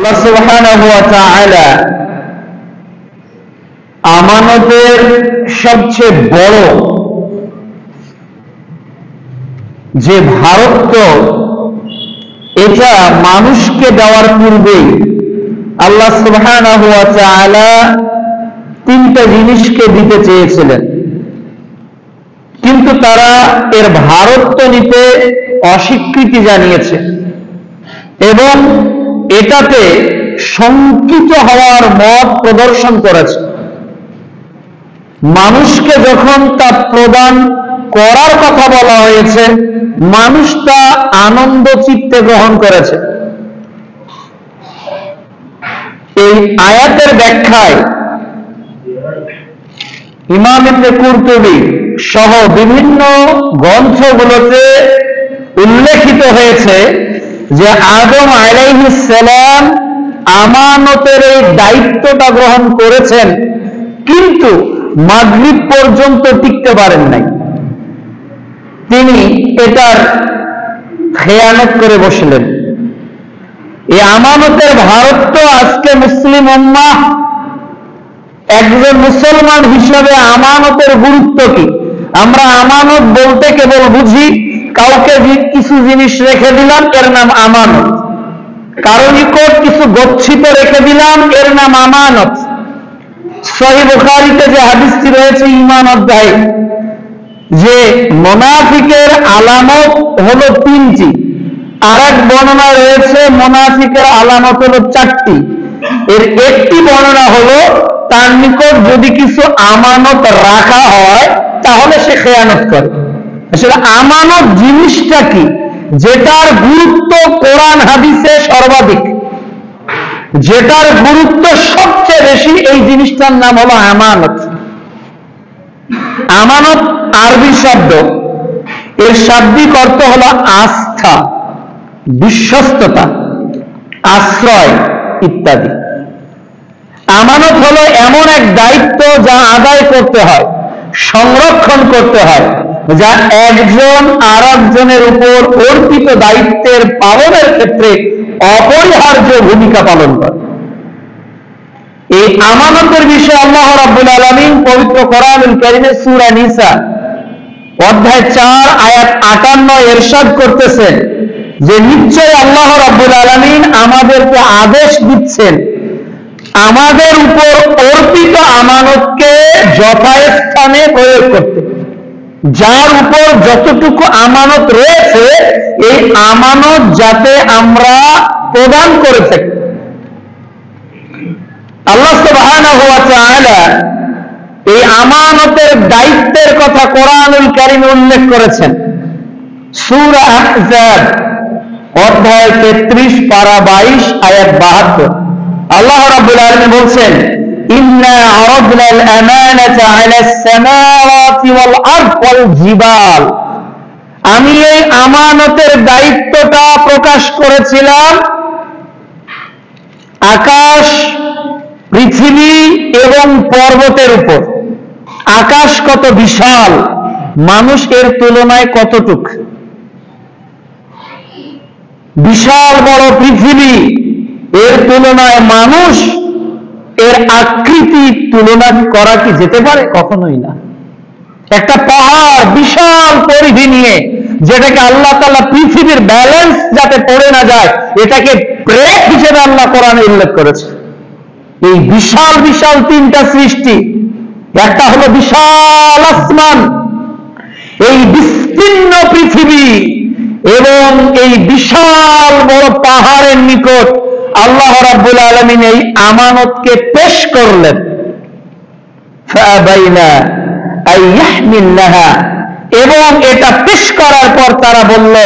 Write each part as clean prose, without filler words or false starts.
আল্লাহ সুবহানাহু ওয়া তাআলা আমানতের সবচেয়ে বড় যে ভারত্ব, এটা মানুষকে দেওয়ার পূর্বেই আল্লাহ সুবহানাহু ওয়া তাআলা তিনটা জিনিসকে দিতে চেয়েছিলেন, কিন্তু তারা এর ভারত্ব নিতে অস্বীকৃতি জানিয়েছে এবং এটাতে শঙ্কিত হওয়ার মত প্রদর্শন করেছে। মানুষকে যখন তা প্রদান করার কথা বলা হয়েছে, মানুষ তা আনন্দ চিত্তে গ্রহণ করেছে। এই আয়াতের ব্যাখ্যায় ইমাম ইবনে কুরতুবী সহ বিভিন্ন গ্রন্থগুলোতে উল্লেখিত হয়েছে যে আদম আলাইহিস সালাম আমানতের এই দায়িত্বটা গ্রহণ করেছেন, কিন্তু মাগরিব পর্যন্ত টিকতে পারেন নাই। তিনি এটার খেয়ানত করে বসলেন। এই আমানতের ভারত্ব আজকে মুসলিম উম্মাহ, একজন মুসলমান হিসাবে আমানতের গুরুত্ব কি? আমরা আমানত বলতে কেবল বুঝি কাউকে কিছু জিনিস রেখে দিলাম, এর নাম আমানত। কারো নিকট কিছু গচ্ছিত রেখে দিলাম, এর নাম আমানত। সহিহ বুখারীতে যে হাদিসটি রয়েছে ঈমান অধ্যায়ে, যে মুনাফিকের আলামত হলো তিনটি, আর এক বর্ণনা রয়েছে মুনাফিকের আলামত হলো চারটি। এর একটি বর্ণনা হলো তার নিকট যদি কিছু আমানত রাখা হয় তাহলে সে খেয়ানত করে। আসলে আমানত জিনিসটা কি, যেটার গুরুত্ব কোরআন হাদিসে সর্বাধিক, যেটার গুরুত্ব সবচেয়ে বেশি, এই জিনিসটার নাম হলো আমানত। আমানত আরবি শব্দ, এর শাব্দিক অর্থ হলো আস্থা, বিশ্বস্ততা, আশ্রয় ইত্যাদি। আমানত হলো এমন এক দায়িত্ব যা আদায় করতে হয়, সংরক্ষণ করতে হয়, যা একজন আর একজনের উপর অর্পিত দায়িত্বের পালনের ক্ষেত্রে অপরিহার্য ভূমিকা পালন করে। এই আমানতের বিষয়ে আল্লাহ রাব্বুল আলামিন পবিত্র কোরআনুল কারীমে সূরা নিসা অধ্যায় 4 আয়াত 58 ইরশাদ করতেছেন যে নিশ্চয় আল্লাহ রাব্বুল আলামিন আমাদেরকে আদেশ দিচ্ছেন আমাদের উপর অর্পিত আমানতকে যথাস্থানে প্রয়োগ করতে। যার উপর যতটুকু আমানত রয়েছে, এই আমানত যাতে আমরা প্রদান করে থাকি। আল্লাহ সুবহানাহু ওয়া তাআলা এই আমানতের দায়িত্বের কথা কোরআনুল কারীমে উল্লেখ করেছেন। সূরা আহজাব অধ্যায় 33 পারা 22 আয়াত 72 আল্লাহ রাব্বুল আলামিন বলছেন, ইন্না আরাদনাল আমানাতা আলাস সামাওয়াতি ওয়াল আরদ ওয়াল জিবাল। আমি এই আমানতের দায়িত্বটা প্রকাশ করেছিলাম আকাশ, পৃথিবী এবং পর্বতের উপর। আকাশ কত বিশাল, মানুষ এর তুলনায় কতটুক। বিশাল বড় পৃথিবী, এর তুলনায় মানুষ, এর আকৃতি তুলনা করা কি যেতে পারে? কখনোই না। একটা পাহাড় বিশাল পরিধি নিয়ে, যেটাকে আল্লাহ তাআলা পৃথিবীর ব্যালেন্স যাতে পড়ে না যায়, এটাকে ব্রেক হিসেবে আল্লাহ কোরআনে উল্লেখ করেছে। এই বিশাল বিশাল তিনটা সৃষ্টি, একটা হলো বিশাল আসমান, এই বিস্তীর্ণ পৃথিবী এবং এই বিশাল বড় পাহাড়ের নিকট আল্লাহ রাব্বুল আলামিন এই আমানতকে পেশ করলেন। ফাআবাইনা আইয়াহমিলনাহা, এবং এটা পেশ করার পর তারা বলল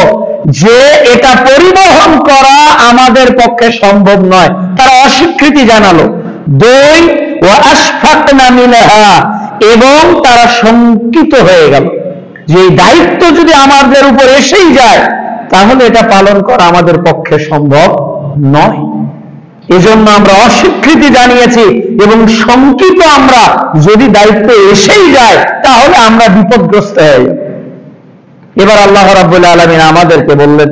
যে এটা পরিবহন করা আমাদের পক্ষে সম্ভব নয়, তারা অস্বীকৃতি জানালো। দুই, ওয়া আশফাকনা মিনহা, এবং তারা শঙ্কিত হয়ে গেল যে এই দায়িত্ব যদি আমাদের উপর এসেই যায় তাহলে এটা পালন করা আমাদের পক্ষে সম্ভব নয়। এজন্য আমরা অস্বীকৃতি জানিয়েছি এবং শঙ্কিত আমরা, যদি দায়িত্ব এসেই যায় তাহলে আমরা বিপদগ্রস্ত হয়ে যাব। এবার আল্লাহ রাব্বুল আলামিন আমাদেরকে বললেন,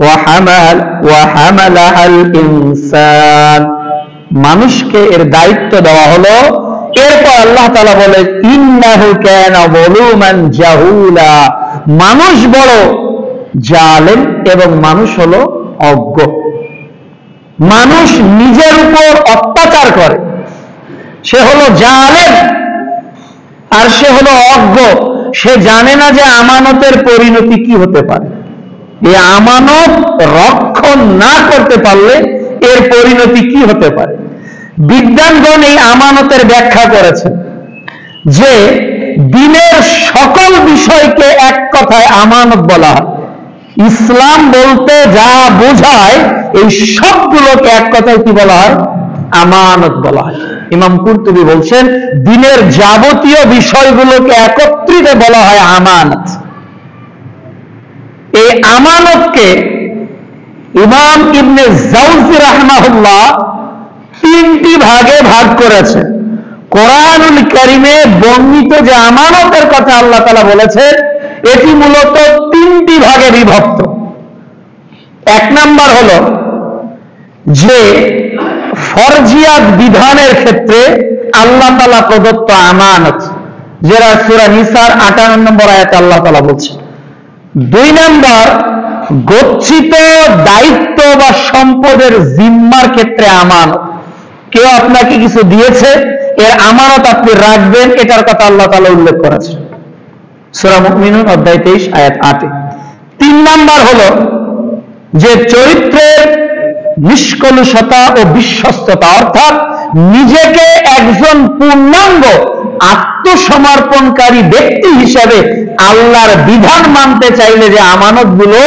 ওয়াহামালাহাল ইনসান, মানুষকে এর দায়িত্ব দেওয়া হলো। এরপর আল্লাহ তাআলা বলে ইন্নাহু কানা যালুমান জাহুলা, মানুষ বড় জালেম এবং মানুষ হলো অজ্ঞ। মানুষ নিজের উপর অত্যাচার করে, সে হলো জালেম আর সে হলো অজ্ঞ। সে জানে না যে আমানতের পরিণতি কি হতে পারে। এই আমানত রক্ষণ না করতে পারলে এর পরিণতি কি হতে পারে। বিজ্ঞানগণ এই আমানতের ব্যাখ্যা করেছেন যে দিনের সকল বিষয়কে এক কথায় আমানত বলা হয়। ইসলাম বলতে যা বোঝায় এই সবগুলোকে এক কথায় কি বলা হয়? আমানত বলা হয়। ইমাম কুরতুবী বলছেন দিনের যাবতীয় বিষয়গুলোকে একত্রিত বলা হয় আমানত। এই আমানতকে ইমাম ইবনে জাওজি রাহমাহুল্লাহ তিনটি ভাগে ভাগ করেছে। কোরআনুল কারীমে বর্ণিত যে আমানতের কথা আল্লাহ তাআলা বলেছেন এটি মূলত তিনটি ভাগে বিভক্ত। এক নাম্বার হলো যে ফরজিয়াত বিধানের ক্ষেত্রে আল্লাহ তাআলা প্রদত্ত আমানত, যেটা সূরা নিসার 58 নম্বর আয়াতে আল্লাহ তাআলা বলছেন। দুই নাম্বার গচ্ছিত দায়িত্ব বা সম্পদের জিম্মার ক্ষেত্রে আমানত, কেউ আপনাকে কিছু দিয়েছে, এর আমানত আপনি রাখবেন, এটার কথা আল্লাহ তাআলা উল্লেখ করেছেন সূরা মুমিনুন অধ্যায় 23 আয়াত 8। তিন নাম্বার হলো যে চরিত্রের নিষ্কলুষতা ও বিশ্বস্ততা, অর্থাৎ নিজেকে একজন পূর্ণাঙ্গ আত্মসমর্পণকারী ব্যক্তি হিসেবে আল্লাহর বিধান মানতে চাইলে যে আমানতগুলো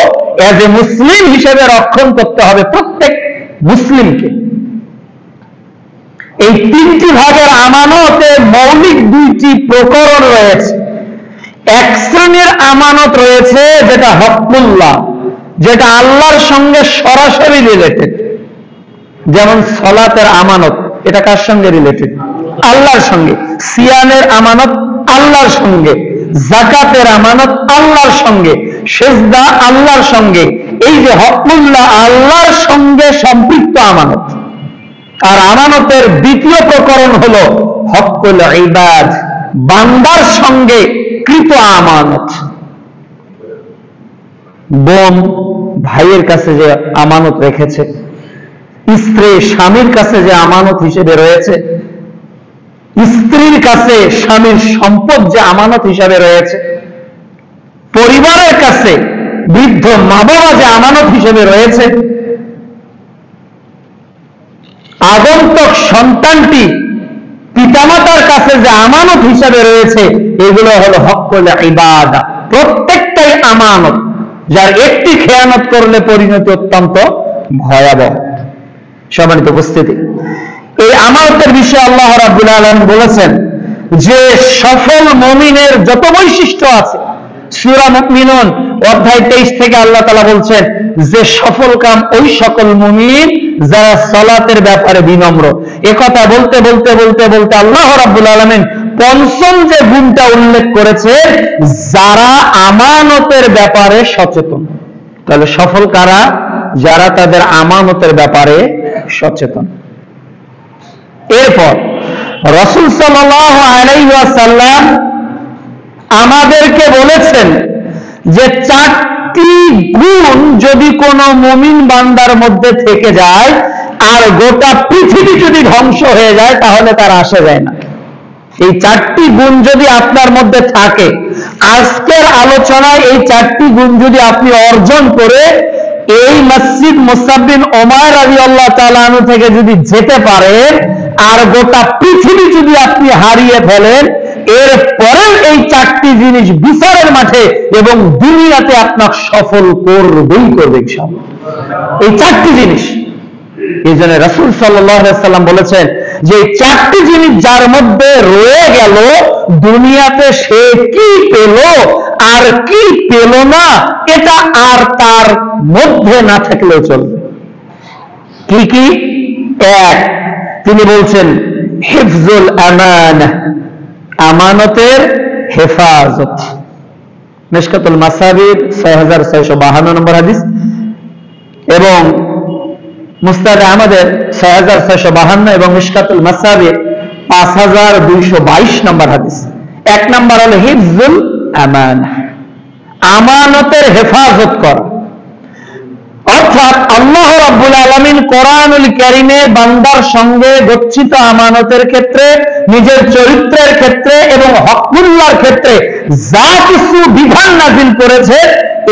এজ এ মুসলিম হিসেবে রক্ষণ করতে হবে প্রত্যেক মুসলিমকে। এই তিনটি ভাগের আমানতে মৌলিক দুইটি প্রকরণ রয়েছে। এক শ্রেণীর আমানত রয়েছে যেটা হকুল্লাহ, যেটা আল্লাহর সঙ্গে সরাসরি রিলেটেড, যেমন সালাতের আমানত, এটা কার সঙ্গে রিলেটেড? আল্লাহর সঙ্গে। সিয়ামের আমানত আল্লাহর সঙ্গে, যাকাতের আমানত আল্লাহর সঙ্গে, সিজদা আল্লাহর সঙ্গে। এই যে হকুল্লাহ আল্লাহর সঙ্গে সম্পৃক্ত আমানত। আর আমানতের দ্বিতীয় প্রকরণ হলো হকুল ইবাদ, বান্দার সঙ্গে কৃত আমানত। বোন ভাইয়ের কাছে যে আমানত রেখেছে, স্ত্রী স্বামীর কাছে যে আমানত হিসেবে রয়েছে, স্ত্রীর কাছে স্বামীর সম্পদ যে আমানত হিসেবে রয়েছে, পরিবারের কাছে বৃদ্ধ মা বাবা যে আমানত হিসেবে রয়েছে, আগন্তুক সন্তানটি পিতামাতার কাছে যে আমানত হিসেবে রয়েছে, এগুলো হলো হকুল ইবাদা। প্রত্যেকটাই আমানত, যার একটি খেয়ানত করলে পরিণতি অত্যন্ত ভয়াবহ। সম্মানিত উপস্থিতি, এই আমানতের বিষয়ে আল্লাহ রাব্বুল আলামিন বলেছেন যে সফল মুমিনের যত বৈশিষ্ট্য আছে, সূরা মুমিনুন অধ্যায় 23 থেকে আল্লাহ তাআলা বলছেন যে সফল কাম ওই সকল মুমিন যারা সালাতের ব্যাপারে বিনম্র। একথা বলতে বলতে বলতে বলতে আল্লাহ রাব্বুল আলামিন পঞ্চম যে গুণটা উল্লেখ করেছে, যারা আমানতের ব্যাপারে সচেতন। তাহলে সফল কারা? যারা তাদের আমানতের ব্যাপারে সচেতন। এরপর রাসূল সাল্লাল্লাহু আলাইহি ওয়াসাল্লাম আমাদেরকে বলেছেন যে চারটি গুণ যদি কোনো মুমিন বান্দার মধ্যে থেকে যায় আর গোটা পৃথিবী যদি ধ্বংস হয়ে যায় তাহলে তার আসে যায় না। এই চারটি গুণ যদি আপনার মধ্যে থাকে, আজকের আলোচনায় এই চারটি গুণ যদি আপনি অর্জন করে এই মসজিদ মুসআব বিন উমাইর রাদিয়াল্লাহু তাআলা আনহু থেকে যদি যেতে পারেন আর গোটা পৃথিবী যদি আপনি হারিয়ে ফেলেন, এরপরে এই চারটি জিনিস বিচারের মাঠে এবং দুনিয়াতে আপনার সফল করবেই করবে ইনশাআল্লাহ। এই চারটি জিনিস, এই জন্য রাসূল সাল্লাল্লাহু আলাইহি ওয়াসাল্লাম বলেছেন যে চারটি জিনিস যার মধ্যে রয়ে গেল, দুনিয়াতে সে কি পেল আর কি পেল না এটা আর তার মধ্যে না থাকলেও চলবে। কি কি? এক, তিনি বলছেন হিফজুল আমানাহ, আমানতের হেফাজত। মিশকাতুল মাসাবির 6652 নম্বর হাদিস। এবং মুসনাদ আহমদের ৬৬৫২ এবং মিশকাতুল মাসাবির ৫২২২ নম্বর হাদিস। ১ নম্বর হলো হিফজুল আমানা, আমানতের হেফাজত করা। অর্থাৎ আল্লাহ রাব্বুল আলামিন কোরআনুল কারীমে বান্দার সঙ্গে গচ্ছিত আমানতের ক্ষেত্রে, নিজের চরিত্রের ক্ষেত্রে এবং হকুল্লাহর ক্ষেত্রে যা কিছু বিধান নাযিল করেছে,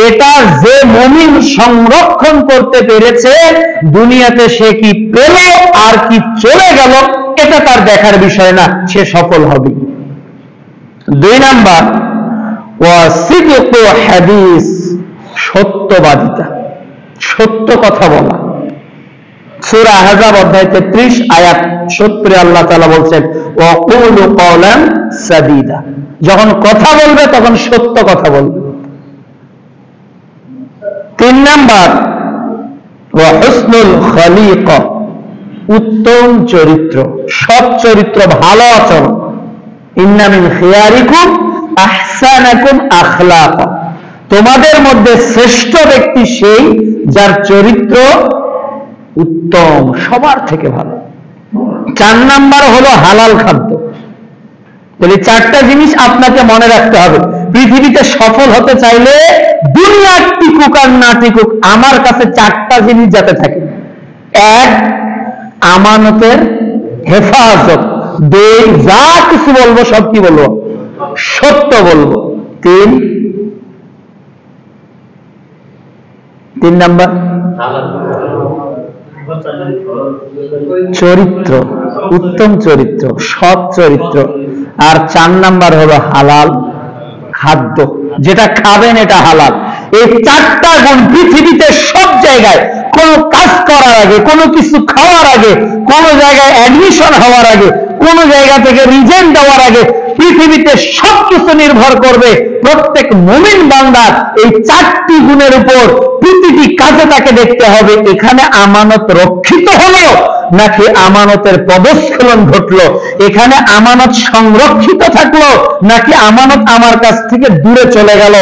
এটা যে মুমিন সংরক্ষণ করতে পেরেছে, দুনিয়াতে সে কি পেল আর কি চলে গেল এটা তার দেখার বিষয় না, সে সফল হবে। ২ নাম্বার ওয়াসিদকু হাদিস, সত্যবাদিতা, সত্য কথা বলা। সূরা আহজাব অধ্যায় ৩৩ আয়াত ৭০ আল্লাহ তাআলা বলছেন ওয়াকুলু কওলান সাদীদা, যখন কথা বলবে তখন সত্য কথা বলবে। ৩ নাম্বার ওয়া হুসনুল খলিকা, উত্তম চরিত্র, সৎ চরিত্র, ভালো আচরণ। ইন্না মিন খিয়ারিকুম আহসানাকুম আখলাকা, তোমাদের মধ্যে শ্রেষ্ঠ ব্যক্তি সেই যার চরিত্র উত্তম, সবার থেকে ভালো। ৪ নাম্বার হলো হালাল খাদ্য। তাহলে ৪টা জিনিস আপনাকে মনে রাখতে হবে। পৃথিবীতে সফল হতে চাইলে দুনিয়া টিকুক আর না টিকুক, আমার কাছে ৪টা জিনিস যাতে থাকে। ১, আমানতের হেফাজত। ২, যা কিছু বলবো সব কি বলবো? সত্য বলবো। ৩ নাম্বার চরিত্র, উত্তম চরিত্র, সৎ চরিত্র। আর ৪ নাম্বার হলো হালাল খাদ্য, যেটা খাবেন এটা হালাল। এই ৪টা গুণ পৃথিবীতে সব জায়গায়, কোন কাজ করার আগে, কোনো কিছু খাওয়ার আগে, কোন জায়গায় অ্যাডমিশন হওয়ার আগে, কোন জায়গা থেকে রিজেন্ট দেওয়ার আগে, পৃথিবীতে সবকিছু নির্ভর করবে প্রত্যেক মুমিন বান্দার এই ৪টি গুণের উপর। প্রতিটি কাজে তাকে দেখতে হবে এখানে আমানত রক্ষিত হলো নাকি আমানতের পদস্খলন ঘটলো, এখানে আমানত সংরক্ষিত থাকলো নাকি আমানত আমার কাছ থেকে দূরে চলে গেল।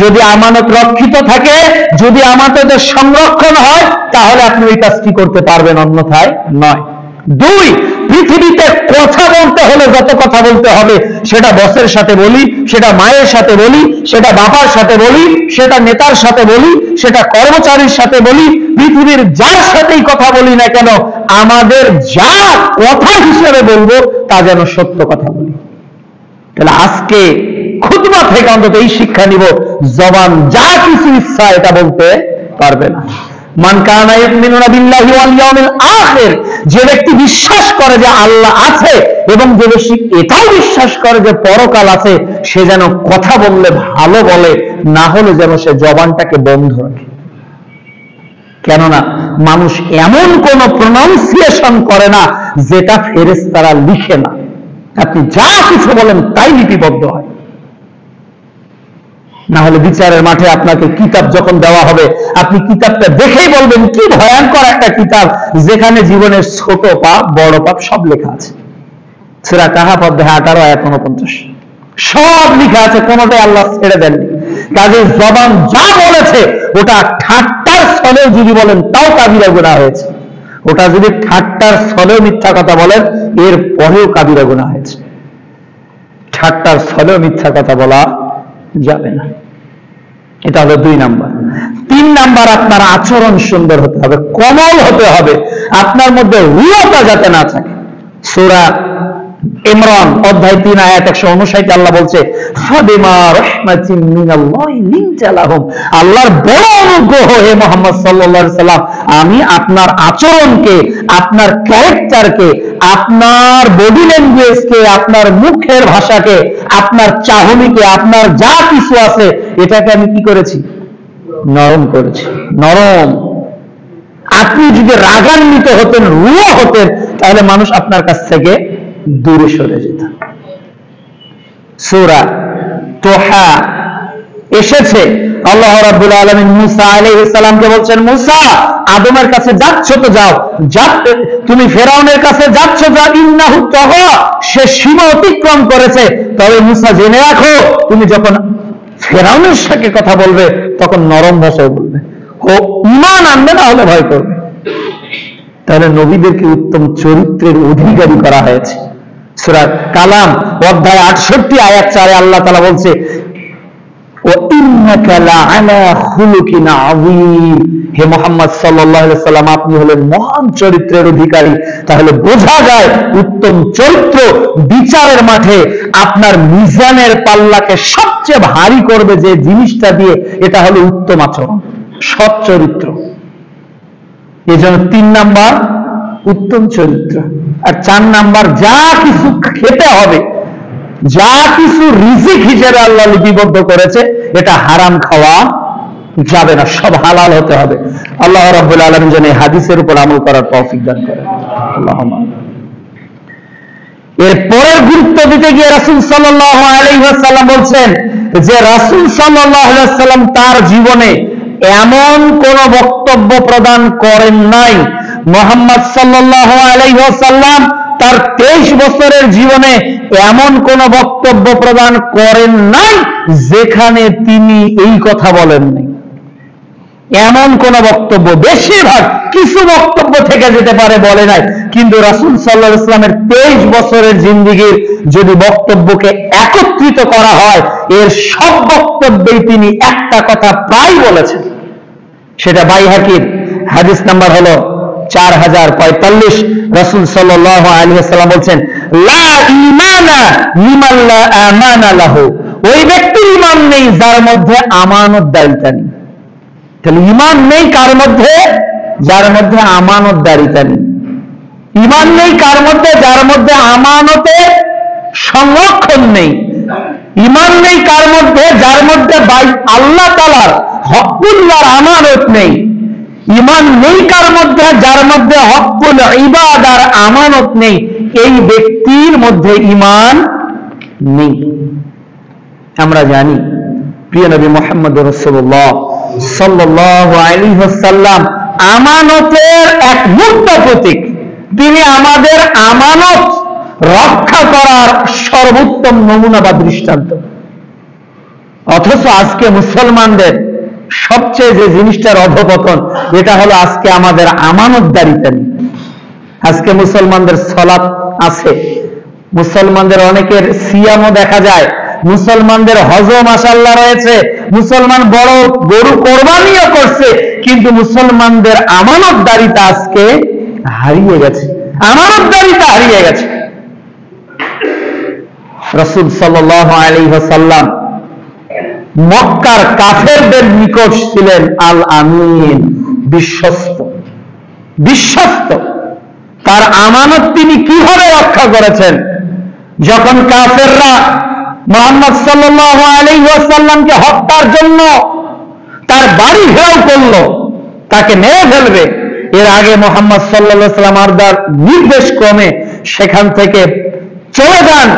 যদি আমানত রক্ষিত থাকে, যদি আমানতের সংরক্ষণ হয়, তাহলে আপনি ওই কাজটি করতে পারবেন, অন্যথায় নয়। ২, পৃথিবীতে কথা বলতে হলে যত কথা বলতে হবে, সেটা বসের সাথে বলি, সেটা মায়ের সাথে বলি, সেটা বাবার সাথে বলি, সেটা নেতার সাথে বলি, সেটা কর্মচারীর সাথে বলি, পৃথিবীর যার সাথেই কথা বলি না কেন, আমাদের যা কথা হিসেবে বলবো তা যেন সত্য কথা বলি। তাহলে আজকে খুতবা থেকে অন্তত এই শিক্ষা নিব, জবান যা কিছু ইচ্ছা এটা বলতে পারবে না। মান কানা ইউমিনুনা বিল্লাহি ওয়াল ইয়াউমিল আখির, যে ব্যক্তি বিশ্বাস করে যে আল্লাহ আছে এবং যে ব্যক্তি এটাও বিশ্বাস করে যে পরকাল আছে, সে যেন কথা বললে ভালো বলে, না হলে যেন সে জবানটাকে বন্ধ রাখে। কেননা মানুষ এমন কোন প্রনাউন্সিয়েশন করে না যেটা ফেরেশতারা লিখে না। আপনি যা কিছু বলেন তাই লিপিবদ্ধ হয়। না হলে বিচারের মাঠে আপনাকে কিতাব যখন দেওয়া হবে, আপনি কিতাবটা দেখেই বলবেন কি ভয়ঙ্কর একটা কিতাব, যেখানে জীবনের ছোট পাপ বড় পাপ সব লেখা আছে। সূরা কাহাফ অধ্যায় 18 আয়াত 49 সব লেখা আছে, কোনটাই আল্লাহ ছেড়ে দেননি। কাজে জবান যা বলেছে ওটা ঠাট্টার ছলেও যদি বলেন তাও কাবিরা গুনাহ হয়েছে, ওটা যদি ঠাট্টার ছলেও মিথ্যা কথা বলেন এর পরেও কাবিরা গুনাহ হয়েছে। ঠাট্টার ছলেও মিথ্যা কথা বলা যাবে না। এটা হলো ২ নাম্বার। ৩ নাম্বার, আপনার আচরণ সুন্দর হতে হবে, কোমল হতে হবে, আপনার মধ্যে রূঢ়তা যাতে না থাকে। সূরা ইমরান অধ্যায় ৩ আয়াত ১৫৯ আল্লাহ বলছে ফাবিমা রাহমাতিন মিনাল্লাহি লিনতা লাহুম, আল্লাহর বড় অনুগ্রহ হে মুহাম্মদ সাল্লাল্লাহু আলাইহি সাল্লাম, আমি আপনার আচরণকে, আপনার ক্যারেক্টারকে, আপনার বডি ল্যাঙ্গুয়েজকে, আপনার মুখের ভাষাকে, আপনার চাহনিকে, আপনার যা কিছু আছে এটাকে আমি কি করেছি? নরম করেছি। নরম। আপনি যদি রাগান্বিত হতেন, রূঢ় হতেন, তাহলে মানুষ আপনার কাছ থেকে দূরে সরে যেত। সূরা তোহা এসেছে, আল্লাহ রাব্বুল আলামিন মুসা আলাইহিস সালামকে বলছেন, মুসা আদমের কাছে যাচ্ছ তো যাও, তুমি ফেরাউনের কাছে যাচ্ছ যা, ইন্নাহু তাগা, সে সীমা অতিক্রম করেছে। তবে মুসা জেনে রাখো, তুমি যখন ফেরাউনের সাথে কথা বলবে তখন নরম ভাষায় বলবে, ও ঈমান আনবে, না হলে ভয় করবে। তাহলে নবীদেরকে উত্তম চরিত্রের অধিকারী করা হয়েছে। সূরা কালাম অধ্যায় 68 আয়াত 4 আল্লাহ তাআলা বলছে, ও ইন্নাকা লাআলা খুলুকিন আযীম, হে মুহাম্মদ সাল্লাল্লাহু আলাইহি ওয়াসাল্লাম আপনি হলেন মহান চরিত্রের অধিকারী। তাহলে বোঝা যায় উত্তম চরিত্র বিচারের মাঠে আপনার মিজানের পাল্লাকে সবচেয়ে ভারী করবে যে জিনিসটা দিয়ে, এটা হলো উত্তম আচরণ, সৎ চরিত্র। এই জন্য 3 নাম্বার উত্তম চরিত্র। আর 4 নাম্বার যা কিছু খেতে হবে, যা কিছু রিজিক হিসেবে আল্লাহ লিপিবদ্ধ করেছে, এটা হারাম খাওয়া যাবে না, সব হালাল হতে হবে। আল্লাহ রাব্বুল আলামিন যেন এই হাদিসের উপর আমল করার তৌফিক দান করেন। আল্লাহুম্মা। এর পরের গুরুত্ব দিতে গিয়ে রাসূল সাল্লাল্লাহু আলাইহি ওয়াসাল্লাম বলছেন যে রাসূল সাল্লাল্লাহু আলাইহি ওয়াসাল্লাম তার জীবনে এমন কোন বক্তব্য প্রদান করেন নাই, মুহাম্মদ সাল্লাল্লাহু আলাইহি ওয়াসাল্লাম তার 23 বছরের জীবনে এমন কোন বক্তব্য প্রদান করেন নাই যেখানে তিনি এই কথা বলেন নাই। এমন কোন বক্তব্য, বেশিরভাগ কিছু বক্তব্য থেকে যেতে পারে বলে নাই, কিন্তু রাসূল সাল্লাল্লাহু আলাইহি ওয়াসাল্লামের 23 বছরের জিন্দেগীর যদি বক্তব্যকে একত্রিত করা হয়, এর সব বক্তব্যেই তিনি একটা কথা প্রায় বলেছেন। সেটা বাইহাকির হাদিস নাম্বার হলো 4045। রাসূল সাল্লাল্লাহু আলাইহি ওয়াসাল্লাম বলছেন, লা ঈমানা লিমান লা আমানা লাহু, ওই ব্যক্তির ঈমান নেই যার মধ্যে আমানতদারিতা নেই। তাহলে ঈমান নেই কার মধ্যে? যার মধ্যে আমানতদারিতা নেই। ঈমান নেই কার মধ্যে? যার মধ্যে আমানতের সংরক্ষণ নেই। ঈমান নেই কার মধ্যে? যার মধ্যে আল্লাহ তাআলার হকুল্লাহর আমানত নেই। ঈমান নেই কার মধ্যে? যার মধ্যে হকুল ইবাদার আমানত নেই। এই ব্যক্তির মধ্যে ঈমান নেই। আমরা জানি প্রিয় নবী মুহাম্মদ রাসূলুল্লাহ সাল্লাল্লাহু আলাইহি ওয়াসাল্লাম আমানতের এক মূর্ত প্রতীক। তিনি আমাদের আমানত রক্ষা করার সর্বোত্তম নমুনা বা দৃষ্টান্ত। অথচ আজকে মুসলমানদের সবচেয়ে যে জিনিসটার অধঃপতন, এটা হলো আজকে আমাদের আমানতদারিতা নেই। আজকে মুসলমানদের সালাত আছে, মুসলমানদের অনেকের সিয়ামও দেখা যায়, মুসলমানদের হজও মাশাআল্লাহ রয়েছে, মুসলমান বড় গরু কোরবানিও করছে, কিন্তু মুসলমানদের আমানতদারিতা আজকে হারিয়ে গেছে। আমানতদারিতা হারিয়ে গেছে। রাসূল সাল্লাল্লাহু আলাইহি ওয়াসাল্লাম মক্কার কাফেরদের নিকট ছিলেন আল আমিন, বিশ্বস্ত। বিশ্বস্ত। তার আমানত তিনি কিভাবে রক্ষা করেছেন? যখন কাফেররা মুহাম্মদ সাল্লাল্লাহু আলাইহি ওয়াসাল্লামকে হত্যার জন্য তার বাড়ি ঘেরাও করলো, তাকে মেরে ফেলবে, এর আগে মুহাম্মদ সাল্লাল্লাহু আলাইহি ওয়াসাল্লাম তার নির্দেশ ক্রমে সেখান থেকে চলে যান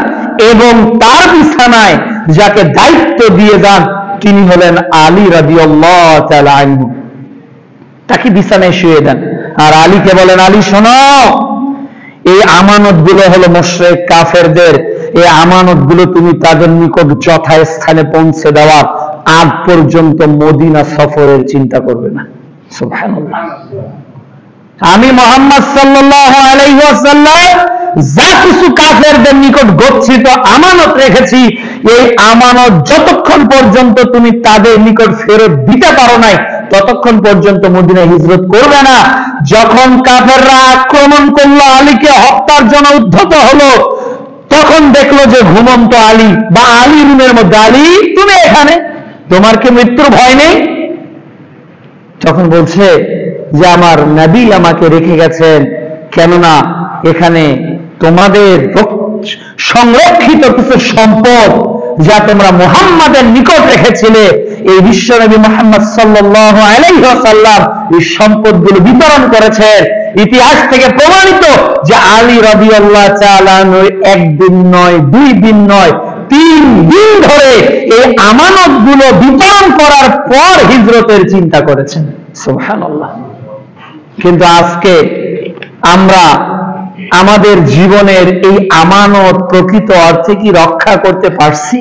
এবং তার বিছানায় যাকে দায়িত্ব দিয়ে যান তিনি হলেন আলী রাদিয়াল্লাহু তাআলা আনহু। তাকে বিছানায় শুয়ে দেন আর আলীকে বলেন, আলী শোনো, এই আমানতগুলো হলো মুশরিক কাফেরদের, এই আমানতগুলো তুমি তাদের নিকট যথাস্থানে পৌঁছে দেওয়ার আগ পর্যন্ত মদিনা সফরের চিন্তা করবে না। সুবহানাল্লাহ। আমি মুহাম্মদ সাল্লাল্লাহু আলাইহি ওয়াসাল্লাম যা কিছু কাফেরদের নিকট গচ্ছিত আমানত রেখেছি, এই আমানত যতক্ষণ পর্যন্ত তুমি তাদের নিকট ফেরত দিতে পারো নাই, ততক্ষণ পর্যন্ত মদিনায় হিজরত করবে না। যখন কাফেররা আক্রমণ করলো, আলীকে হত্যার জন্য উদ্ধত হলো, তখন দেখলো যে ঘুমন্ত আলী বা আলী রুমের মধ্যে, আলী তুমি এখানে, তোমার কি মৃত্যুর ভয় নেই? তখন বলছে যে আমার নবী আমাকে রেখে গেছেন, কেননা এখানে তোমাদের সংরক্ষিত কিছু সম্পদ যা তোমরা মুহাম্মাদের নিকট রেখেছিলে, এই বিশ্বনবী মুহাম্মদ সাল্লাল্লাহু আলাইহি ওয়াসাল্লাম এই সম্পদগুলো বিতরণ করেছেন। ইতিহাস থেকে প্রমাণিত যে আলী রাদিয়াল্লাহু তাআলা একদিন নয়, 2 দিন নয়, 3 দিন ধরে এই আমানতগুলো বিতরণ করার পর হিজরতের চিন্তা করেছেন। সুবহানাল্লাহ। কিন্তু আজকে আমরা আমাদের জীবনের এই আমানত প্রকৃত অর্থে কি রক্ষা করতে পারছি?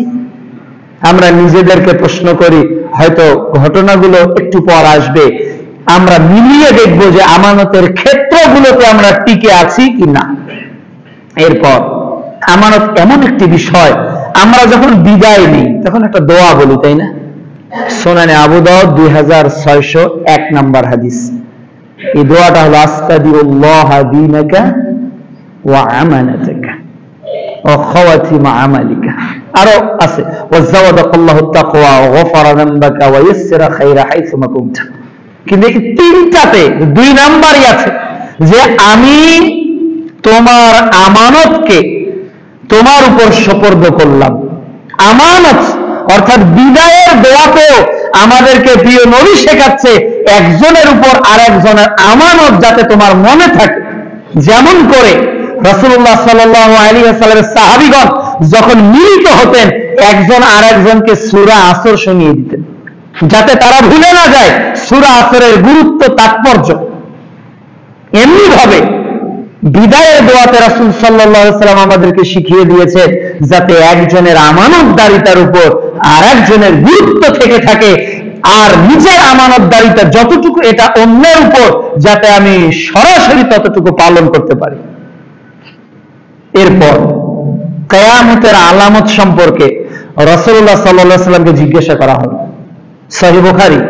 আমরা নিজেদেরকে প্রশ্ন করি, হয়তো ঘটনাগুলো একটু পর আসবে, আমরা মিলিয়ে দেখব যে আমানতের ক্ষেত্রগুলোতে আমরা টিকে আছি কি না। এরপর আমানত এমন একটি বিষয়, আমরা যখন বিদায় নিই তখন একটা দোয়া বলি, তাই না? সুনানে আবু দাউদ 2601 নম্বর হাদিস। এই দোয়াটা হলো আস্তাদিউল্লাহ দীনাকা ওয়া আমানাতাকা ওয়া খাওয়াতিমা আমালিকা। আরো আছে ওয়াজাওয়াদাকাল্লাহু তাকওয়া ওয়া গফারা যামবাকা ওয়া ইয়াসসারা খায়রা হাইসুমা কুনতা। কিন্তু এই তিনটাতে 2 নাম্বারই আছে যে আমি তোমার আমানতকে তোমার উপর সুপর্দ করলাম। আমানত অর্থাৎ বিদায়ের দোয়াতেও আমাদেরকে প্রিয় নবী শেখাচ্ছে একজনের উপর আরেকজনের আমানত যাতে তোমার মনে থাকে। যেমন করে রাসূলুল্লাহ সাল্লাল্লাহু আলাইহি ওয়াসাল্লামের সাহাবীগণ যখন মিলিত হতেন একজন আরেকজনকে সূরা আসর শুনিয়ে দিতেন, যাতে তারা ভুলে না যায় সূরা আসরের গুরুত্ব তাৎপর্য। এমনি ভাবে বিদায়ের দোয়াতে রাসূল সাল্লাল্লাহু আলাইহি ওয়াসাল্লাম আমাদেরকে শিখিয়ে দিয়েছে যাতে একজনের আমানতদারিতার উপর আরেকজনের গুরুত্ব থেকে থাকে, আর নিজের আমানতদারিতা যতটুকু এটা অন্যের উপর যাতে আমি সরাসরি ততটুকু পালন করতে পারি। এরপর কিয়ামতের আলামত সম্পর্কে রাসূলুল্লাহ সাল্লাল্লাহু আলাইহি ওয়াসাল্লামকে জিজ্ঞাসা করা হলো। সহিহ বুখারী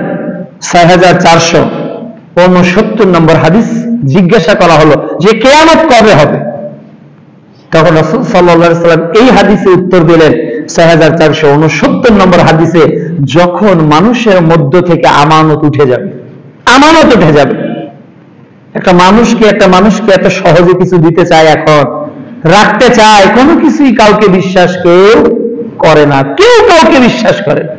6469 নম্বর হাদিস। জিজ্ঞাসা করা হলো যে কিয়ামত কবে হবে? তখন রাসূল সাল্লাল্লাহু আলাইহি ওয়াসাল্লাম এই হাদিসে উত্তর দিলেন 6469 নম্বর হাদিসে, যখন মানুষের মধ্য থেকে আমানত উঠে যাবে। আমানত উঠে যাবে। একটা মানুষকে এত সহজে কিছু দিতে চায়, এখন রাখতে চায়, কোনো কিছুই কাউকে বিশ্বাস কেউ করে না, কেউ কাউকে বিশ্বাস করে না,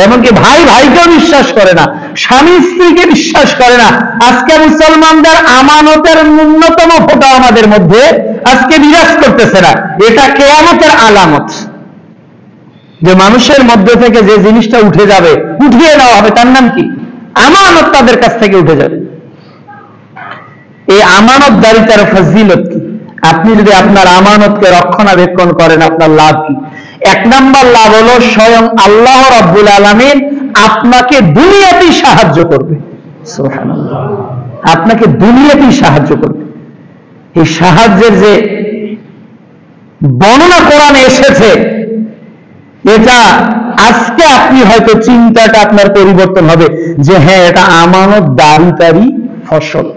এমনকি ভাই ভাইকেও বিশ্বাস করে না, স্বামী স্ত্রীকে বিশ্বাস করে না। আজকে মুসলমানদের আমানতের ন্যূনতম ফোঁটা আমাদের মধ্যে আজকে বিরাজ করতেছে না। এটা কিয়ামতের আলামত যে মানুষের মধ্য থেকে যে জিনিসটা উঠে যাবে, উঠিয়ে নেওয়া হবে, তার নাম কি? আমানত। তাদের কাছ থেকে উঠে যাবে। এই আমানতদারিতার ফজিলত কি? আপনি যদি আপনার আমানতকে রক্ষণাবেক্ষণ করেন আপনার লাভ কি? 1 নাম্বার লাভ হলো স্বয়ং আল্লাহ রাব্বুল আলামিন আপনাকে দুনিয়াতেই সাহায্য করবে। সুবহানাল্লাহ। আপনাকে দুনিয়াতেই সাহায্য করবে। এই সাহায্যের যে বর্ণনা কোরআনে এসেছে, এটা আজকে আপনি হয়তো চিন্তাটা আপনার পরিবর্তন হবে যে হ্যাঁ, এটা আমানতদারিতারই ফসল।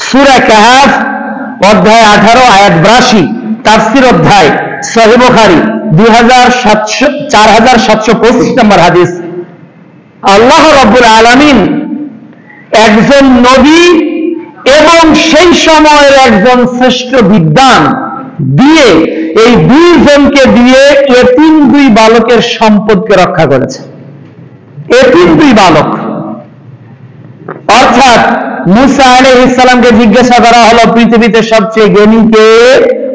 সূরা কাহফ অধ্যায় 18 আয়াত 82, তাফসীর অধ্যায়, সহিহ বুখারী 4725 নম্বর হাদিস। আল্লাহ রাব্বুল আলামিন একজন নবী এবং সেই সময়ের একজন শ্রেষ্ঠ বিদ্বান দিয়ে এই 2 জনকে দিয়ে এতিম 2 বালকের সম্পদকে রক্ষা করেছে। এতিম 2 বালক, অর্থাৎ মুসা আলাইহিস সালামকে জিজ্ঞাসা করা হলো পৃথিবীতে সবচেয়ে জ্ঞানী কে?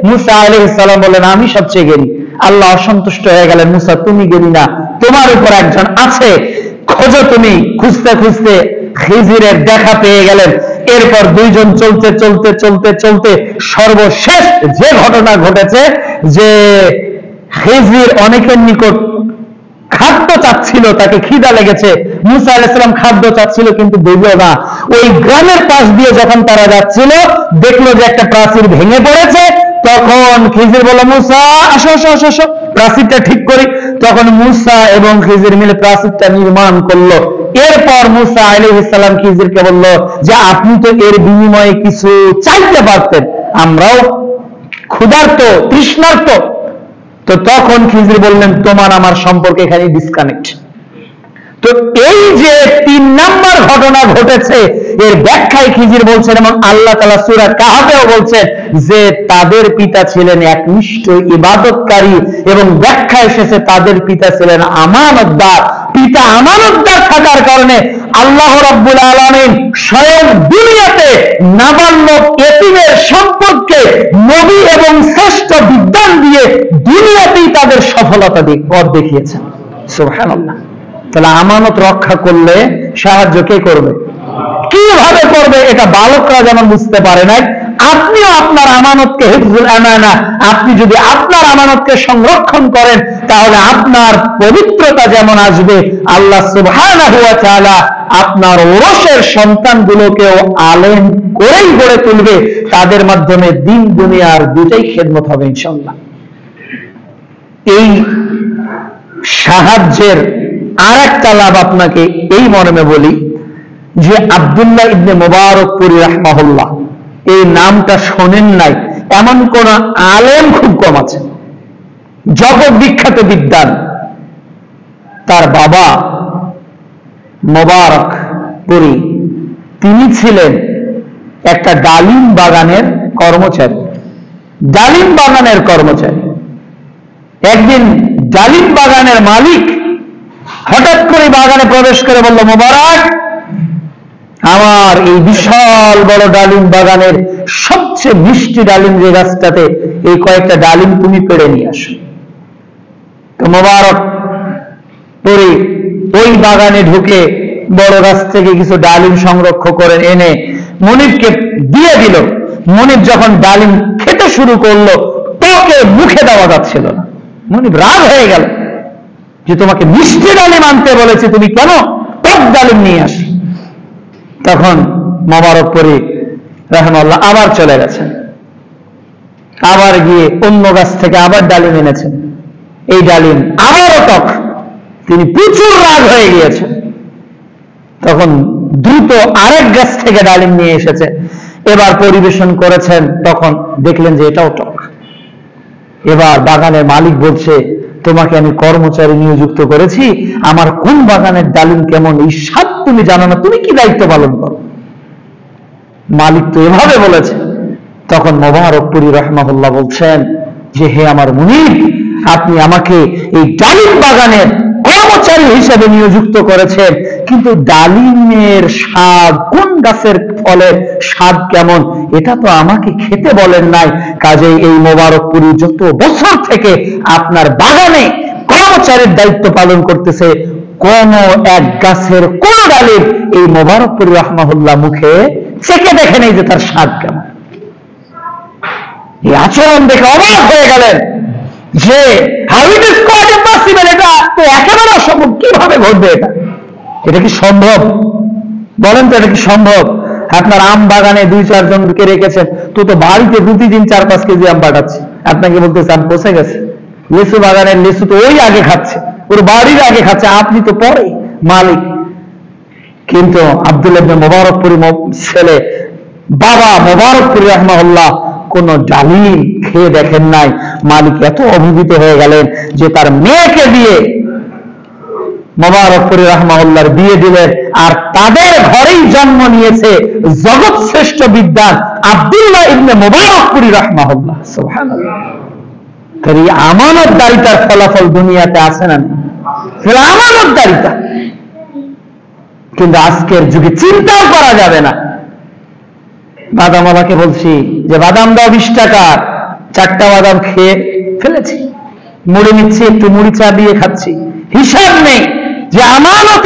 মুসা আলাইহিস সালাম বলেন আমি সবচেয়ে জ্ঞানী। আল্লাহ অসন্তুষ্ট হয়ে গেলেন, মুসা তুমি জ্ঞানী না, তোমার উপর একজন আছে, খোঁজো। তুমি খুঁজতে খুঁজতে খিজিরের দেখা পেয়ে গেলেন। এরপর 2 জন চলতে চলতে চলতে চলতে সর্বশেষ যে ঘটনা ঘটেছে যে খিজির অনেকের নিকট খাদ্য চাচ্ছিল, তাকে খিদা লেগেছে। মুসা আলাইহিস সালাম খাদ্য চাচ্ছিল কিন্তু দিল না। ওই গ্রামের পাশ দিয়ে যখন তারা যাচ্ছিল দেখলো যে একটা প্রাচীর ভেঙে পড়েছে। তখন খিজির বলল মুসা আসো আসো আসো আসো, প্রাচীরটা ঠিক করি। তখন মুসা এবং খিজির মিলে প্রাচীরটা নির্মাণ করলো। এরপর মুসা আলাইহিস সালাম খিজিরকে বলল যে আপনি তো এর বিনিময়ে কিছু চাইতে পারতেন, আমরাও ক্ষুধার্ত তৃষ্ণার্ত। তো তখন খিজির বললেন তোমার আমার সম্পর্কে এখানে ডিসকানেক্ট। তো এই যে 3 নাম্বার ঘটনা ঘটেছে এর ব্যাখ্যায় খিজির বলছেন, এবং আল্লাহ তাআলা সূরা কাহফেও বলছেন যে তাদের পিতা ছিলেন একনিষ্ঠ ইবাদতকারী, এবং ব্যাখ্যা এসেছে তাদের পিতা ছিলেন আমানতদার। পিতা আমানতদার থাকার কারণে আল্লাহ রাব্বুল আলামিন স্বয়ং দুনিয়াতে নাবালক এতিমের সম্পদকে নবী এবং শ্রেষ্ঠ বিদ্বান দিয়ে দুনিয়াতেই তাদের সফলতা পথ দেখিয়েছেন। সুবহানাল্লাহ। তাহলে আমানত রক্ষা করলে সাহায্য কে করবে? কিভাবে করবে? এটা বালকরা যেমন বুঝতে পারে নাই, আপনিও আপনার আমানতকে হিফজুল আমানা, আপনি যদি আপনার আমানতকে সংরক্ষণ করেন তাহলে আপনার পবিত্রতা যেমন আসবে, আল্লাহ সুবহানাহু ওয়া তাআলা আপনার ওরসের সন্তানগুলোকেও আলেম করেই গড়ে তুলবে, তাদের মাধ্যমে দিন দুনিয়ার দুটাই খেদমত হবে ইনশাআল্লাহ। এই সাহায্যের আরেকটা লাভ আপনাকে এই মর্মে বলি যে আব্দুল্লাহ ইবনে মুবারকপুরী রাহমাহুল্লাহ, এই নামটা শোনেন নাই এমন কোন আলেম খুব কম আছে, জগৎ বিখ্যাত বিদ্বান। তার বাবা মুবারকপুরী, তিনি ছিলেন একটা ডালিম বাগানের কর্মচারী। ডালিম বাগানের কর্মচারী। একদিন ডালিম বাগানের মালিক হঠাৎ করে বাগানে প্রবেশ করে বলল, মুবারক, আমার এই বিশাল বড় ডালিম বাগানের সবচেয়ে মিষ্টি ডালিম যে গাছটাতে, এই কয়েকটা ডালিম তুমি পেড়ে নিয়ে আসো। তো মুবারক পরে ওই বাগানে ঢুকে বড় গাছ থেকে কিছু ডালিম সংরক্ষণ করে এনে মনিরকে দিয়ে দিল। মনির যখন ডালিম খেতে শুরু করলো, তোকে মুখে দেওয়া যাচ্ছিল না। মনির রাগ হয়ে গেল যে তোমাকে মিষ্টি ডালিম আনতে বলেছি, তুমি কেন টক ডালিম নিয়ে আসি। তখন মুবারকপুরী রাহমাহুল্লাহ আবার চলে গেছেন, আবার গিয়ে অন্য গাছ থেকে আবার ডালিম এনেছেন। এই ডালিম আবারও টক। তিনি প্রচুর রাগ হয়ে গিয়েছেন। তখন দ্রুত আরেক গাছ থেকে ডালিম নিয়ে এসেছে, এবার পরিবেশন করেছেন। তখন দেখলেন যে এটাও টক। এবার বাগানের মালিক বলছে, তোমাকে আমি কর্মচারী নিযুক্ত করেছি, আমার কোন বাগানের ডালিম কেমন এই স্বাদ তুমি জানো না, তুমি কি দায়িত্ব পালন করো? মালিক তো এভাবে বলেছে। তখন মুবারকপুরী রাহমাহুল্লাহ বলছেন যে, হে আমার মুনির, আপনি আমাকে এই ডালিম বাগানের কর্মচারী হিসেবে নিযুক্ত করেছেন, কিন্তু ডালিমের স্বাদ, কোন গাছের ফলের স্বাদ কেমন, এটা তো আমাকে খেতে বলেন নাই। কাজেই এই মুবারকপুরী যত বছর থেকে আপনার বাগানে কর্মচারীর দায়িত্ব পালন করতেছে, কোন এক গাছের কোন ডালিম এই মুবারকপুরী রাহমাহুল্লাহ মুখে চেখে দেখে নেই যে তার স্বাদ কেমন। এই আচরণ দেখে অবাক হয়ে গেলেন যে how it is quite impossible, এটা তো একেবারে অসম্ভব, কিভাবে ঘটবে এটা? এটা কি সম্ভব? বলেন তো, এটা কি সম্ভব? আপনার আম বাগানে 2-4 জনকে রেখেছেন, তো বাড়িতে প্রতিদিন 4-5 কেজি আম পাঠাচ্ছে, আপনাকে বলতেছে আম পচে গেছে। লিচু বাগানের লিচু তো ওই আগে খাচ্ছে, ওর বাড়ির আগে খাচ্ছে, আপনি তো পরে মালিক। কিন্তু আব্দুল্লাহ ইবনে মুবারকপুরী ছেলে বাবা মুবারকপুরী রাহমাহুল্লাহ কোন ডালিম খেয়ে দেখেন নাই। মালিক এত অভিভূত হয়ে গেলেন যে তার মেয়েকে দিয়ে মুবারকপুরী রাহমাহুল্লাহর বিয়ে দিলেন। আর তাদের ঘরেই জন্ম নিয়েছে জগৎ শ্রেষ্ঠ বিদ্বান আব্দুল্লাহ ইবনে মুবারকপুরী রাহমাহুল্লাহ। সুবহানাল্লাহ। এই আমানতদারিতার ফলাফল দুনিয়াতে আছে না? আমানতদারিতা কিন্তু আজকের যুগে চিন্তাও করা যাবে না। বাদাম আমাকে বলছি যে বাদাম দাও 20 টাকা, 4টা বাদাম খেয়ে ফেলেছি, মুড়ি নিচ্ছি, একটু মুড়ি চা দিয়ে খাচ্ছি, হিসাব নেই যে আমানত,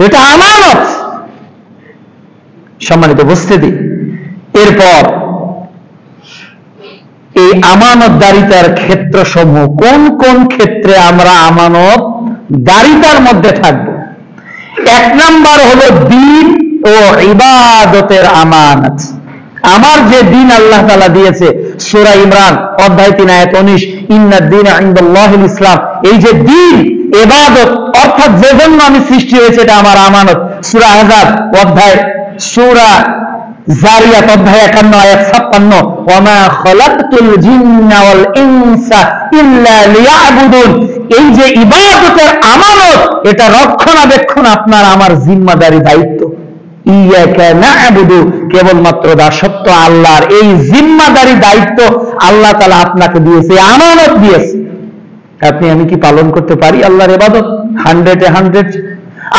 এটা আমানত। সম্মানিত উপস্থিতি, এরপর এই আমানতদারিতার ক্ষেত্রসমূহ, কোন কোন ক্ষেত্রে আমরা আমানতদারিতার মধ্যে থাকব। 1 নাম্বার হলো দ্বীন ও ইবাদতের আমানত। আমার যে দিন আল্লাহ তাআলা দিয়েছে, সূরা ইমরান অধ্যায় 3 আয়াত 19, ইন্নাদ দীনা ইনদাল্লাহিল ইসলাম। এই যে দিন, ইবাদত, অর্থাৎ যে জন্য আমি সৃষ্টি হয়েছে, এটা আমার আমানত। সূরা আহজাব অধ্যায়, সূরা জারিয়াত অধ্যায় 51 আয়াত 56, ওয়ামা খালাকতুল জিন্না ওয়াল ইনসা ইল্লা লিয়াবুদুন। এই যে ইবাদতের আমানত, এটা রক্ষণাবেক্ষণ আপনার আমার জিম্মাদারি, দায়িত্ব। ইয়াকা না'বুদু, কেবলমাত্র দাসত্ব আল্লাহর। এই জিম্মাদারি দায়িত্ব আল্লাহ তাআলা আপনাকে দিয়েছে, আমানত দিয়েছে। আপনি আমি কি পালন করতে পারি আল্লাহর ইবাদত 100-এ 100?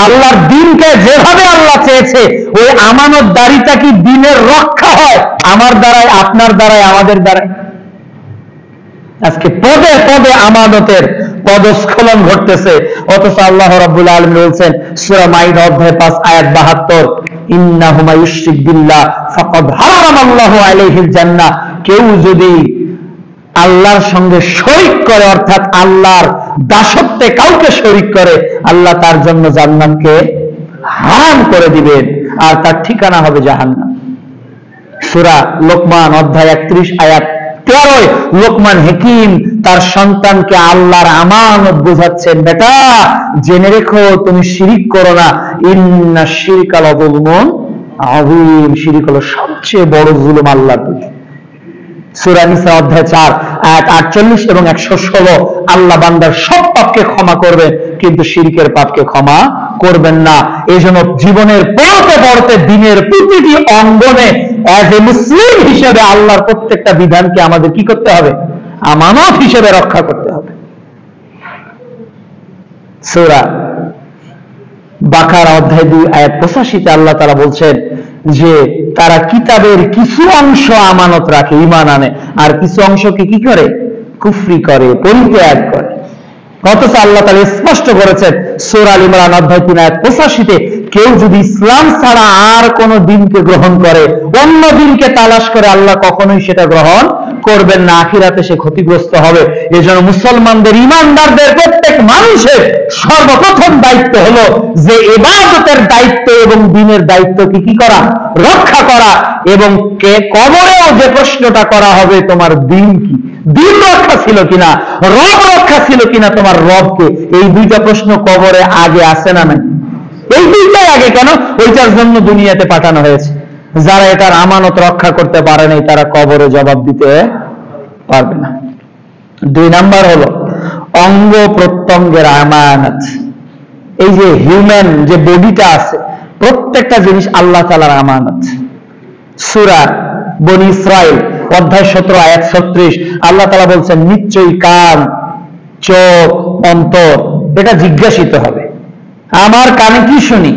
আল্লাহর দ্বীনকে যেভাবে আল্লাহ চেয়েছে, ওই আমানতদারিতা কি দ্বীনের রক্ষা হয় আমার দ্বারাই, আপনার দ্বারাই, আমাদের দ্বারাই? আজকে পদে পদে আমানতের পদস্খলন ঘটতেছে। অথচ আল্লাহ রাব্বুল আলামিন বলছেন সূরা মাইদা অধ্যায় 5 আয়াত 72, ইন্নাহু মা ইউশরিক বিল্লাহ ফাকাদ হারামাল্লাহু আলাইহিল জান্নাহ। কেউ যদি আল্লাহর সঙ্গে শরীক করে, অর্থাৎ আল্লাহর দাসত্বে কাউকে শরীক করে, আল্লাহ তার জন্য জান্নাতকে হারাম করে দিবেন, আর তার ঠিকানা হবে জাহান্নাম। সূরা লোকমান অধ্যায় 31 আয়াত 13 লোকমান হাকিম তার সন্তানকে আল্লাহর আমানত বোঝাচ্ছেন, বেটা জেনে রেখো তুমি শিরিক করো না, ইন্নাশ শিরকা লাযুলমুন আযীম, শিরিক হলো সবচেয়ে বড় জুলুম আল্লাহর প্রতি। সূরা নিসা অধ্যায় 4 আয়াত 48 এবং 116 আল্লাহ বান্দার সব পাপকে ক্ষমা করবেন, কিন্তু শিরকের পাপকে ক্ষমা করবেন না। এই জন্য জীবনের পড়তে পড়তে দিনের প্রতিটি অঙ্গনে এজ এ মুসলিম হিসেবে আল্লাহর প্রত্যেকটা বিধানকে আমাদের কি করতে হবে? আমানত হিসেবে রক্ষা করতে হবে। সূরা বাকারা অধ্যায় 2 আয়াত 85 আল্লাহ তাআলা বলছেন যে তারা কিতাবের কিছু অংশ আমানত রাখে, ঈমান আনে, আর কিছু অংশকে কি করে? কুফরি করে, পরিত্যাগ করে। অথচ আল্লাহ তাআলা স্পষ্ট করেছেন সূরা আল ইমরান অধ্যায় 3 আয়াত 85, কেউ যদি ইসলাম ছাড়া আর কোন দিনকে গ্রহণ করে, অন্য দিনকে তালাশ করে, আল্লাহ কখনোই সেটা গ্রহণ করবেন না, আখিরাতে সে ক্ষতিগ্রস্ত হবে। এজন্য মুসলমানদের, ঈমানদারদের, প্রত্যেক মানুষের সর্বপ্রথম দায়িত্ব হলো যে ইবাদতের দায়িত্ব এবং দ্বীনের দায়িত্বকে কি করা? রক্ষা করা। এবং কে কবরেও যে প্রশ্নটা করা হবে, তোমার দ্বীন কি? দ্বীন রক্ষা ছিল কিনা, রব রক্ষা ছিল কিনা, তোমার রবকে? এই দুইটা প্রশ্ন কবরে আগে আসে না নাই? এই দুইটাই আগে। কেন? ওইটার জন্য দুনিয়াতে পাঠানো হয়েছে। যারা এটার আমানত রক্ষা করতে পারে নাই, তারা কবরে জবাব দিতে পারবে না। 2 নাম্বার হলো অঙ্গ প্রত্যঙ্গের আমানত। এই যে হিউম্যান যে বডিটা আছে, প্রত্যেকটা জিনিস আল্লাহ তাআলার আমানত। সূরা বনী ইসরাইল অধ্যায় 17 আয়াত 36 আল্লাহ তাআলা বলছেন নিশ্চয়ই কান, চোখ, অন্তর এটা জিজ্ঞাসিত হবে। আমার কানে কি শুনি,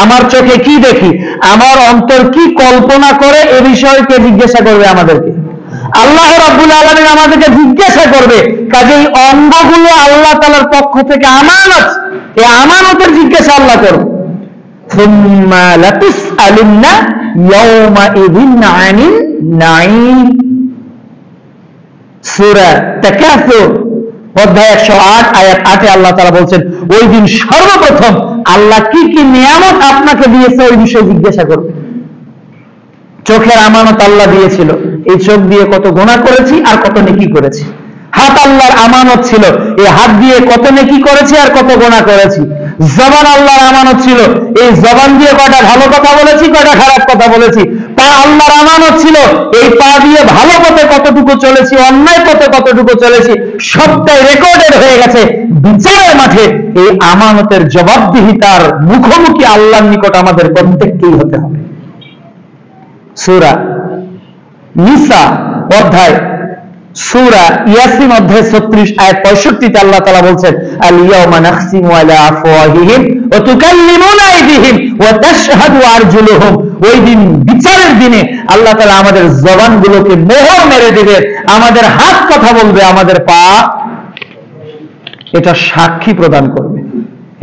আমার চোখে কি দেখি, আমার অন্তর কি কল্পনা করে, এ বিষয়ে কে জিজ্ঞাসা করবে? আমাদেরকে আল্লাহ রাব্বুল আলামিন আমাদেরকে জিজ্ঞাসা করবে। কাজেই অঙ্গগুলো আল্লাহ তাআলার পক্ষ থেকে আমানত, এই আমানতের জিজ্ঞাসা আল্লাহ করবে। সুম্মা লাতুসআলুন্না ইয়াওমাইযিন আনিন নাঈম। সূরা তাকাসুর অধ্যায় 108 আয়াত 8 আল্লাহ তাআলা বলছেন ওই দিন সর্বপ্রথম আল্লাহ কি কি নিয়ামত আপনাকে দিয়েছে ওই বিষয়ে জিজ্ঞাসা করবে। চোখের আমানত আল্লাহ দিয়েছিল, এই চোখ দিয়ে কত গুনাহ করেছি আর কত নেকি করেছি। হাত আল্লাহর আমানত ছিল, এই হাত দিয়ে কত নেকি করেছি আর কত গুনাহ করেছি। জবান আল্লাহর আমানত ছিল, এই জবান দিয়ে কয়টা ভালো কথা বলেছি, কয়টা খারাপ কথা বলেছি। পা আল্লাহর আমানত ছিল, এই পা দিয়ে ভালো পথে কতটুকু চলেছি, অন্যায় পথে কতটুকু চলেছি, সবটাই রেকর্ডেড হয়ে গেছে। বিচারের মাঠে এই আমানতের জবাবদিহিতার মুখোমুখি আল্লাহর নিকট আমাদের প্রত্যেককেই হতে হবে। সূরা নিসা অধ্যায়, সূরা ইয়াসিন অধ্যায় 36 আয়াত 65 আল্লাহ তাআলা বলছেন আল ইয়াওমা নাখসিমু আলা আফওয়াহিহিম ওয়া তুকাল্লিমুনা আইদিহিম ওয়া তাশহাদু আরজুলুহুম। ওই দিন, বিচারের দিনে আল্লাহ তাআলা আমাদের জবানগুলোকে মোহর মেরে দিবে, আমাদের হাত কথা বলবে, আমাদের পা এটা সাক্ষী প্রদান করবে।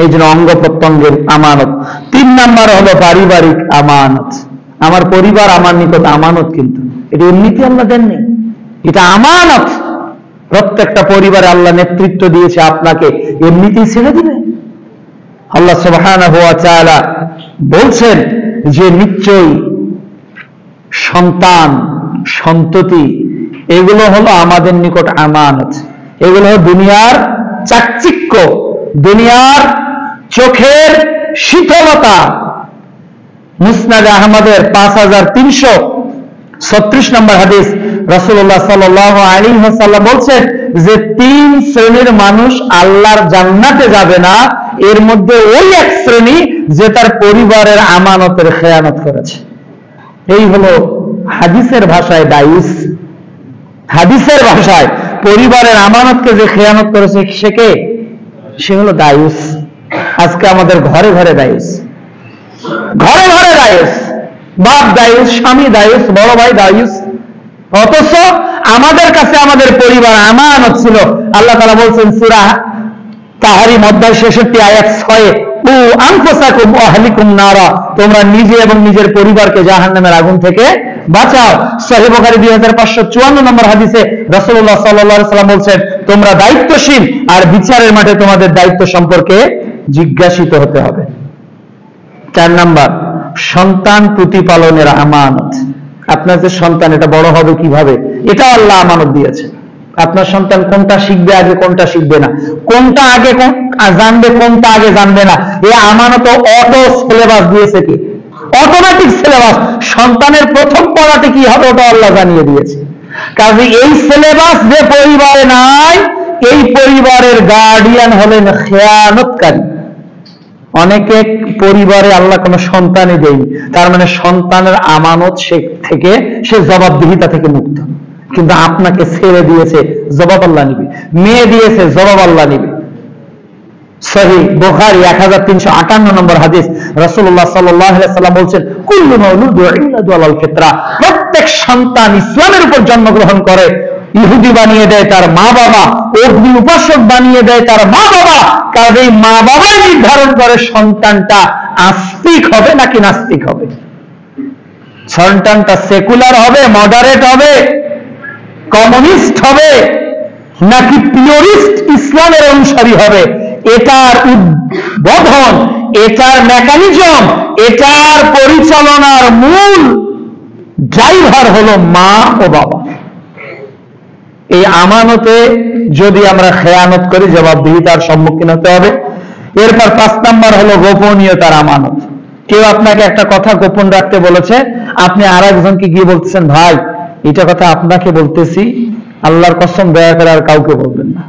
এই জন্য অঙ্গ প্রত্যঙ্গের আমানত। 3 নাম্বার হলো পারিবারিক আমানত। আমার পরিবার আমার নিকট আমানত, কিন্তু এটা এমনিতে আল্লাহ দেননি, এটা আমানত। প্রত্যেকটা পরিবারে আল্লাহ নেতৃত্ব দিয়েছে, আপনাকে এমনিতেই ছেড়ে দিবে? আল্লাহ সুবহানাহু ওয়া তাআলা বলছেন যে নিশ্চয়ই সন্তান, সন্ততি এগুলো হলো আমাদের নিকট আমানত। এগুলো হলো দুনিয়ার চাকচিক্য, দুনিয়ার চোখের শীতলতা। মুসনাদ আহমদের 5336 নম্বর হাদিস, রাসূলুল্লাহ সাল্লাল্লাহু আলাইহি ওয়াসাল্লাম বলছেন যে 3 শ্রেণীর মানুষ আল্লাহর জান্নাতে যাবে না, এর মধ্যে ওই এক শ্রেণী যে তার পরিবারের আমানতের খেয়ানত করেছে। এই হলো হাদিসের ভাষায় দায়ুস। হাদিসের ভাষায় পরিবারের আমানতকে যে খেয়ানত করেছে সে হলো দায়ুস। আজকে আমাদের ঘরে ঘরে দায়ুস, ঘরে ঘরে দায়ুস। বাপ দায়ুস, স্বামী দায়ুস, বড় ভাই দায়ুস। অথচ আমাদের কাছে আমাদের পরিবার আমানত ছিল। আল্লাহ তাআলা বলছেন সূরা তাহরিম অধ্যায় 66 আয়াত 6, ও আনফুসাকুম ওয়া আহলিকুম নারা, তোমরা নিজে এবং নিজের পরিবারকে জাহান্নামের আগুন থেকে বাঁচাও। সহিহ বুখারী 2554 নম্বর হাদিসে রাসূলুল্লাহ সাল্লাল্লাহু আলাইহি ওয়াসাল্লাম বলছেন, তোমরা দায়িত্বশীল আর বিচারের মাঠে তোমাদের দায়িত্ব সম্পর্কে জিজ্ঞাসিত হতে হবে। 4 নাম্বার, সন্তান প্রতিপালনের আমানত। আপনার যে সন্তান, এটা বড় হবে কিভাবে, এটা আল্লাহ আমানত দিয়েছে। আপনার সন্তান কোনটা শিখবে আগে, কোনটা শিখবে না, কোনটা আগে জানবে, কোনটা আগে জানবে না, এই আমানত অটো সিলেবাস দিয়েছে কি, অটোমেটিক সিলেবাস। সন্তানের প্রথম পড়াতে কি হবে ওটা আল্লাহ জানিয়ে দিয়েছে। কাজে এই সিলেবাস যে পরিবারে নাই, এই পরিবারের গার্ডিয়ান হলেন খেয়ানতকারী। অনেকে পরিবারে আল্লাহ কোনো সন্তানই দেয়নি, তার মানে সন্তানের আমানত থেকে সে জবাবদিহিতা থেকে মুক্ত। কিন্তু আপনাকে ছেড়ে দিয়েছে, জবাব আল্লাহ নিবে। মেয়ে দিয়েছে, জবাব আল্লাহ নিবে। সহিহ বুখারী 1358 নম্বর হাদিস, রাসূলুল্লাহ সাল্লাল্লাহু আলাইহি ওয়াসাল্লাম বলছেন, কুল্লু মাউলুদু ইউলাদু আলাল ফিতরা, প্রত্যেক সন্তান ইসলামের উপর জন্মগ্রহণ করে। ইহুদি বানিয়ে দেয় তার মা বাবা, অগ্নি উপাসক বানিয়ে দেয় তার মা বাবা। কারণ এই মা বাবাই নির্ধারণ করে সন্তানটা আস্তিক হবে নাকি নাস্তিক হবে, সন্তানটা সেকুলার হবে, মডারেট হবে, কমিউনিস্ট হবে নাকি পিওরিস্ট ইসলামের অনুসারী হবে। এটার উদ্বোধন, এটার মেকানিজম, এটার পরিচালনার মূল ড্রাইভার হলো মা ও বাবা। এই আমানতে যদি আমরা খেয়ানত করি, জবাবদিহিতার সম্মুখীন হতে হবে। এরপর 5 নাম্বার হলো গোপনীয়তার আমানত। কেউ আপনাকে একটা কথা গোপন রাখতে বলেছে, আপনি আর একজনকে গিয়ে বলতেছেন, ভাই এটা কথা আপনাকে বলতেছি, আল্লাহর কসম দয়া করে আর কাউকে বলবেন না।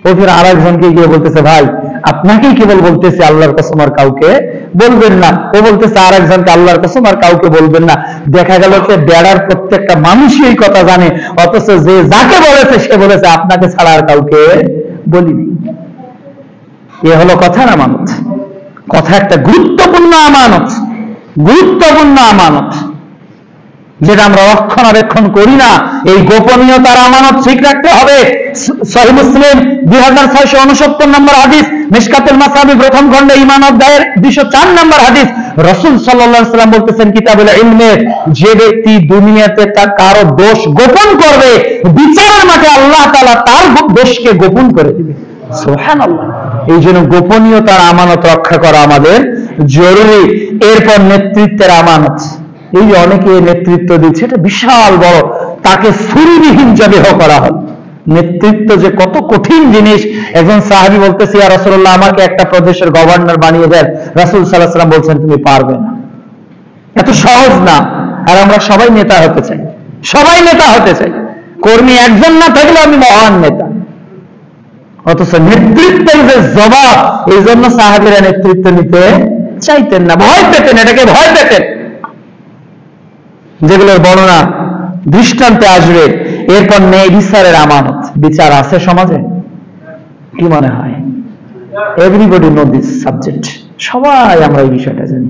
ও ফির আর একজনকে গিয়ে বলতেছে, ভাই আপনাকেই কেবল বলতেছি, আল্লাহর কসম আর কাউকে বলবেন না। ও বলতেছে আর একজনকে, আল্লাহর কসম আর কাউকে বলবেন না। দেখা গেল যে বেড়ার প্রত্যেকটা মানুষই এই কথা জানে, অথচ যে যাকে বলেছে সে বলেছে আপনাকে ছাড়া আর কাউকে বলিনি। এ হলো কথার আমানত। কথা একটা গুরুত্বপূর্ণ আমানত, গুরুত্বপূর্ণ আমানত, যেটা আমরা রক্ষণাবেক্ষণ করি না। এই গোপনীয়তার আমানত ঠিক রাখতে হবে। সহিহ মুসলিম 2669 নম্বর হাদিস, মিশকাতুল মাসাবি প্রথম খণ্ডে ঈমান অধ্যায়ের 204 নম্বর হাদিস, রাসূল সাল্লাল্লাহু আলাইহি ওয়াসাল্লাম বলতেছেন কিতাবুল ইলমে, যে ব্যক্তি দুনিয়াতে তার কারো দোষ গোপন করবে, বিচারের মাঠে আল্লাহ তাআলা তার দোষকে গোপন করে দিবে। সুবহানাল্লাহ। এই জন্য গোপনীয়তার আমানত রক্ষা করা আমাদের জরুরি। এরপর নেতৃত্বের আমানত। এই যে অনেকে নেতৃত্ব দিচ্ছে, এটা বিশাল বড়, তাকে ছুরিবিহীন জবেহ করা হয়। নেতৃত্ব যে কত কঠিন জিনিস। একজন সাহাবী বলতেছে, ইয়া রাসূলুল্লাহ, আমাকে একটা প্রদেশের গভর্নর বানিয়ে দেন। রাসূল সাল্লাল্লাহু আলাইহি ওয়াসাল্লাম বলছেন, তুমি পারবে না, এত সহজ না। আর আমরা সবাই নেতা হতে চাই, সবাই নেতা হতে চাই, কর্মী একজন না থাকলে আমি মহান নেতা। অথচ নেতৃত্বের যে জবাব, এই জন্য সাহাবীরা নেতৃত্ব নিতে চাইতেন না, ভয় পেতেন, এটাকে ভয় পেতেন, যেগুলোর বর্ণনা দৃষ্টান্তে আসবে। এরপর ন্যায় বিচারের আমানত। বিচার আছে সমাজে? কি মনে হয়? Everybody know this subject. সবাই আমরা এই বিষয়টা জানি,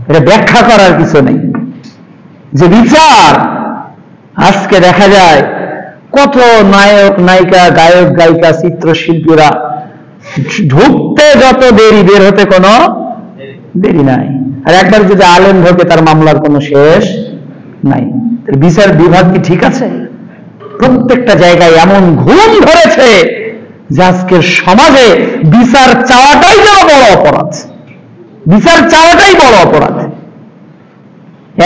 এটা ব্যাখ্যা করার কিছু নেই যে বিচার। আজকে দেখা যায় কত নায়ক নায়িকা, গায়ক গায়িকা, চিত্রশিল্পীরা ঢুকতে যত দেরি, বের হতে কোনো দেরি নাই। আর একবার যদি আলেম ঢোকে, তার মামলার কোনো শেষ নাই। বিচার বিভাগ কি ঠিক আছে? প্রত্যেকটা জায়গায় এমন ঘুম ধরেছে যে আজকের সমাজে বিচার চাওয়াটাই যেন বড় অপরাধ, বিচার চাওয়াটাই বড় অপরাধ।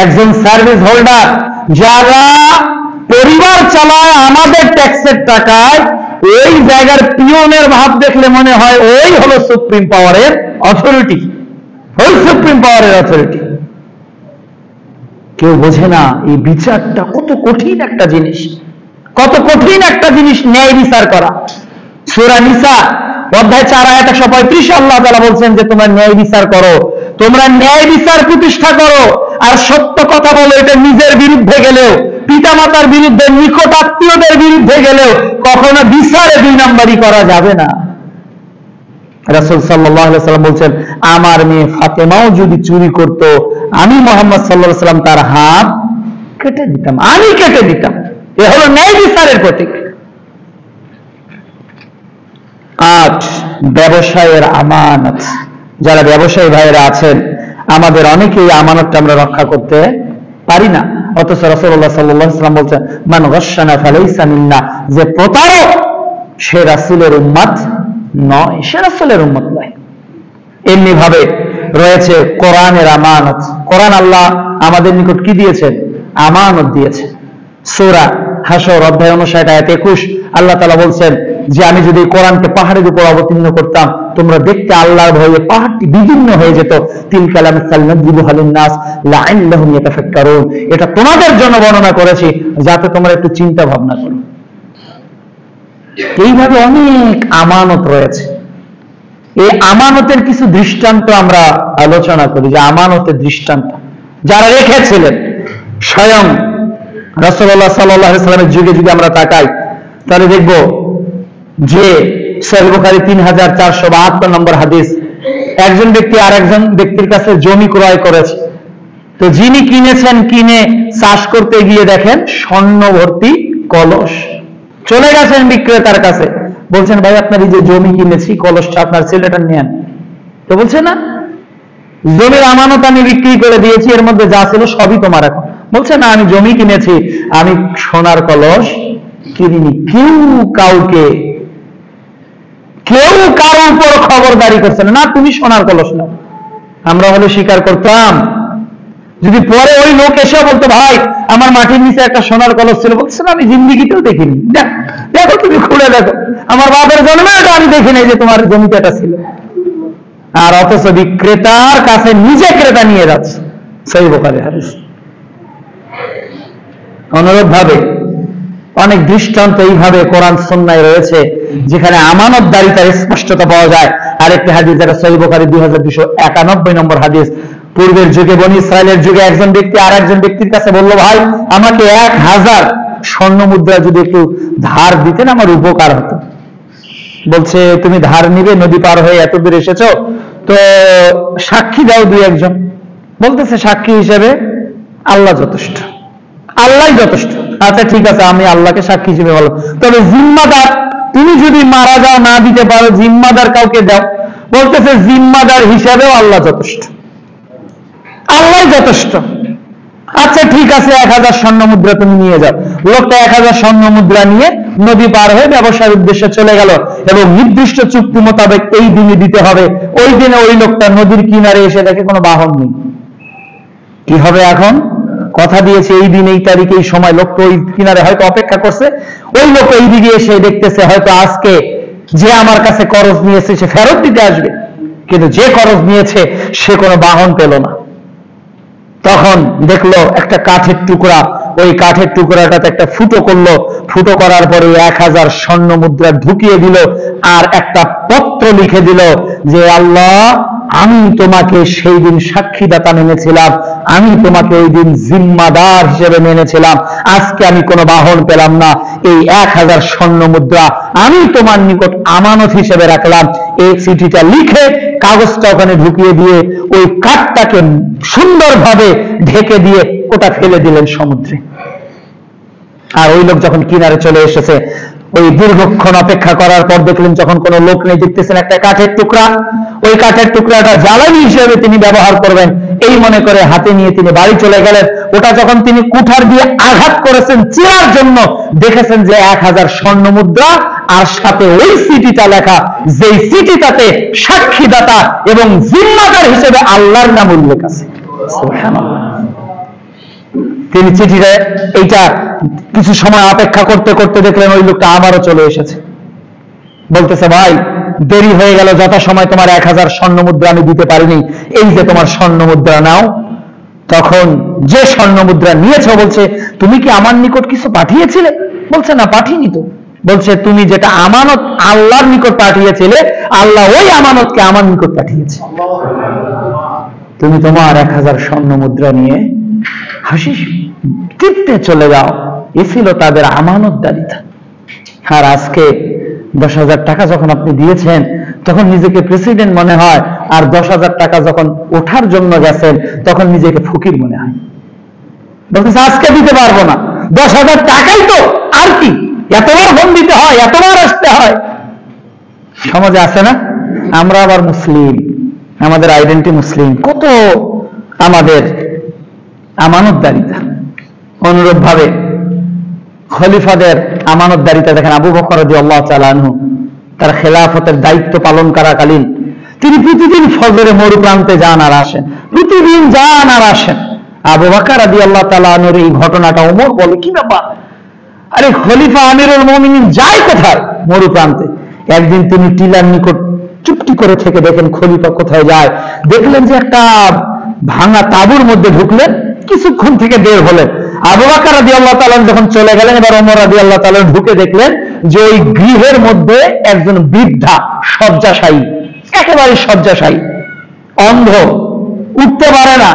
একজন সার্ভিস হোল্ডার যারা পরিবার চালায় আমাদের ট্যাক্সের টাকায়, ওই জায়গার পিয়নের ভাব দেখলে মনে হয় ওই হলো সুপ্রিম পাওয়ারের অথরিটি, ওই সুপ্রিম পাওয়ারের অথরিটি। কেউ বোঝে না এই বিচারটা কত কঠিন একটা জিনিস, কত কঠিন একটা জিনিস ন্যায় বিচার করা। সূরা নিসা অধ্যায় 4 আয়াত 135 আল্লাহ তাআলা বলছেন যে তোমরা ন্যায় বিচার করো, তোমরা ন্যায় বিচার প্রতিষ্ঠা করো, আর সত্য কথা বলো। এটা নিজের বিরুদ্ধে গেলেও, পিতামাতার বিরুদ্ধে, নিকট আত্মীয়দের বিরুদ্ধে গেলেও কখনো বিচারে 2 নাম্বারি করা যাবে না। রাসূল সাল্লাল্লাহু আলাইহি ওয়াসাল্লাম বলছেন, আমার মেয়ে ফাতেমাও যদি চুরি করত, আমি মুহাম্মদ সাল্লাল্লাহু আলাইহি ওয়াসাল্লাম তার হাত কেটে দিতাম, আমি কেটে দিতাম। এ হলো ন্যায় বিচারের প্রতীক। 8, ব্যবসায়ের আমানত। যারা ব্যবসায়ী ভাইয়েরা আছেন, আমাদের অনেকেই আমানতটা আমরা রক্ষা করতে পারি না, অথচ রাসূলুল্লাহ সাল্লাল্লাহু আলাইহি ওয়াসাল্লাম বলছেন, মান গাশশানা ফালাইসা মিন্না, যে প্রতারক সে রাসূলের উম্মত নয়, সে রাসূলের উম্মত নয়। এমনি ভাবে রয়েছে কোরআনের আমানত। কোরআন আল্লাহ আমাদের নিকট কি দিয়েছেন? আমানত দিয়েছে। সূরা হাশর অধ্যায় 59 আয়াত 21 আল্লাহ তাআলা বলছেন যে আমি যদি কোরআনকে পাহাড়ের উপর অবতীর্ণ করতাম, তোমরা দেখতে আল্লাহর ভয়ে পাহাড়টি বিদীর্ণ হয়ে যেত। তিল কালাম সাল্লাল্লাহু আলাইহি নাস লাআল্লাহুম ইয়াতাফাক্কারুন, এটা তোমাদের জন্য বর্ণনা করেছি যাতে তোমরা একটু চিন্তা ভাবনা করো। এইভাবে অনেক আমানত রয়েছে। এই আমানতের কিছু দৃষ্টান্ত আমরা আলোচনা করি, যে আমানতের দৃষ্টান্ত যারা রেখেছিলেন। স্বয়ং রাসূলুল্লাহ সাল্লাল্লাহু আলাইহি ওয়াসাল্লামের যুগে যদি আমরা তাকাই, তাহলে দেখব যে সহিহ বুখারী 3472 নম্বর হাদিস, একজন ব্যক্তি আর একজন ব্যক্তির কাছে জমি ক্রয় করেছে। তো যিনি কিনেছেন, কিনে চাষ করতে গিয়ে দেখেন স্বর্ণ ভর্তি কলস। চলে গেছেন বিক্রেতার কাছে, বলছেন ভাই আপনার এই যে জমি কিনেছি, কলসটা আপনার ছেলেটা নেন। তো বলছে না, জমির আমানত আমি বিক্রি করে দিয়েছি, এর মধ্যে যা ছিল সবই তোমার। এখন বলছে না, আমি জমি কিনেছি, আমি সোনার কলস কিনিনি। কেউ কারো উপর খবরদারি করছে না, তুমি সোনার কলস নাও। আমরা হলে স্বীকার করতাম। যদি পরে ওই লোক এসে বলতো ভাই আমার মাটির নিচে একটা সোনার কলস ছিল, বলছে না আমি জিন্দিগিতেও দেখিনি, দেখো তুমি খুলে দেখো, আমার বাবার জন্মে এটা আমি দেখিনি যে তোমার জমিতে এটা ছিল। আর অথচ বিক্রেতার কাছে নিজে ক্রেতা নিয়ে যাচ্ছে। সহিহ বুখারী হাদিস। অনুরূপ ভাবে অনেক দৃষ্টান্ত এইভাবে কোরআন সুন্নাহয় রয়েছে, যেখানে আমানতদারিতার স্পষ্টতা পাওয়া যায়। আরেকটি হাদিস, যেটা সহিহ বুখারী 2291 নম্বর হাদিস, পূর্বের যুগে বনি ইসরায়েলের যুগে একজন ব্যক্তি আর একজন ব্যক্তির কাছে বলল, ভাই আমাকে 1000 স্বর্ণ মুদ্রা যদি একটু ধার দিতেন আমার উপকার হতো। বলছে তুমি ধার নিবে, নদী পার হয়ে এত দূর এসেছো, তো সাক্ষী দাও দুই একজন। বলতেছে সাক্ষী হিসেবে আল্লাহ যথেষ্ট, আল্লাহ যথেষ্ট। আচ্ছা ঠিক আছে, আমি আল্লাহকে সাক্ষী হিসেবে বলো, তবে জিম্মাদার তুমি যদি মারা যাও না দিতে পারো, জিম্মাদার কাউকে দাও। বলতেছে জিম্মাদার হিসাবেও আল্লাহ যথেষ্ট, আল্লাহ যথেষ্ট। আচ্ছা ঠিক আছে, 1000 স্বর্ণ মুদ্রা তুমি নিয়ে যাও। লোকটা 1000 স্বর্ণ মুদ্রা নিয়ে নদী পার হয়ে ব্যবসার উদ্দেশ্যে চলে গেল, এবং নির্দিষ্ট চুক্তি মোতাবেক এই দিনে দিতে হবে। ওই দিনে ওই লোকটা নদীর কিনারে এসে দেখে কোনো বাহন নেই। কি হবে এখন? কথা দিয়েছে এই দিন এই তারিখে এই সময়, লোকটা ওই কিনারে হয়তো অপেক্ষা করছে। ওই লোক এই দিকে এসে দেখতেছে হয়তো আজকে যে আমার কাছে করজ নিয়েছে সে ফেরত দিতে আসবে, কিন্তু যে করজ নিয়েছে সে কোনো বাহন পেল না। তখন দেখলো একটা কাঠের টুকরা, ওই কাঠের টুকরাটাতে একটা ফুটো করলো, ফুটো করার পরে 1000 স্বর্ণ মুদ্রা ঢুকিয়ে দিল, আর একটা পত্র লিখে দিল যে আল্লাহ আমি তোমাকে সেই দিন সাক্ষীদাতা মেনেছিলাম, আমি তোমাকে ওই দিন জিম্মাদার হিসেবে মেনেছিলাম, আজকে আমি কোনো বাহন পেলাম না, এই 1000 স্বর্ণ মুদ্রা আমি তোমার নিকট আমানত হিসেবে রাখলাম। এই চিঠিটা লিখে কাগজটা ওখানে ঢুকিয়ে দিয়ে ওই কাঠটাকে সুন্দরভাবে ঢেকে দিয়ে ওটা ফেলে দিলেন সমুদ্রে। আর ওই লোক যখন কিনারে চলে এসেছে, ওই দীর্ঘক্ষণ অপেক্ষা করার পর দেখলেন যখন কোনো লোক নেই, দেখতেছেন একটা কাঠের টুকরা। ওই কাঠের টুকরাটা জ্বালানি হিসেবে তিনি ব্যবহার করবেন এই মনে করে হাতে নিয়ে তিনি বাড়ি চলে গেলেন। ওটা যখন তিনি কুঠার দিয়ে আঘাত করেছেন চিরার জন্য, দেখেছেন যে 1000 স্বর্ণ মুদ্রা, আর সাথে ওই চিঠিটা লেখা, যেই চিঠিটাতে সাক্ষীদাতা এবং জিম্মাদার হিসেবে আল্লাহর নাম উল্লেখ আছে। সুবহানাল্লাহ। তিনি চিঠিটা এইটা কিছু সময় অপেক্ষা করতে করতে দেখলেন ওই লোকটা আবারও চলে এসেছে। বলতেছে ভাই দেরি হয়ে গেল, যথাসময় তোমার 1000 স্বর্ণ মুদ্রা আমি দিতে পারিনি, এই যে তোমার স্বর্ণ মুদ্রা নাও। তখন যে স্বর্ণ মুদ্রা নিয়েছ বলছে তুমি কি আমার নিকট কিছু পাঠিয়েছিলে? বলছে না পাঠিয়েনি তো। বলছে তুমি যেটা আমানত আল্লাহর নিকট পাঠিয়েছিলে, আল্লাহ ওই আমানতকে আমার নিকট পাঠিয়েছে। তুমি তোমার 1000 স্বর্ণ মুদ্রা নিয়ে হাসি তৃপ্তে চলে যাও। এ ছিল তাদের আমানতদারিতা। আর আজকে 10,000 টাকা যখন আপনি দিয়েছেন তখন নিজেকে প্রেসিডেন্ট মনে হয়, আর 10,000 টাকা যখন ওঠার জন্য গেছেন তখন নিজেকে ফকির মনে হয়। বলতেছে আজকে দিতে পারবো না, 10,000 টাকাই তো, আর কি এতবার ফোন দিতে হয়, এতবার আসতে হয়। সমাজে আছে না? আমরা আবার মুসলিম, আমাদের আইডেন্টি মুসলিম, কত আমাদের আমানতদারিতা। অনুরূপ ভাবে খলিফাদের আমানতদারিতা দেখেন। আবু বকর রাদিয়াল্লাহু তাআলা আনহু তার খেলাফতের দায়িত্ব পালন করাকালীন তিনি প্রতিদিন ফজরে মরু প্রান্তে যান আর আসেন, প্রতিদিন যান আর আসেন। আবু বকর রাদিয়াল্লাহু তাআলা আনহুর এই ঘটনাটা ওমর বলে, কি ব্যাপার, আরে খলিফা আমিরুল মুমিনিন যায় কোথায়? মরু প্রান্তে। একদিন তিনি টিলার নিকট চুপটি করে থেকে দেখেন খলিফা কোথায় যায়। দেখলেন যে একটা ভাঙা তাঁবুর মধ্যে ঢুকলেন, কিছুক্ষণ থেকে বের হলেন। আবু বকর রাদিয়াল্লাহু তাআলা যখন চলে গেলেন, এবার ওমর রাদিয়াল্লাহু তাআলা ঢুকে দেখলেন যে ওই গৃহের মধ্যে একজন বৃদ্ধা শয্যাশায়ী, একেবারে শয্যাশায়ী, অন্ধ, উঠতে পারে না।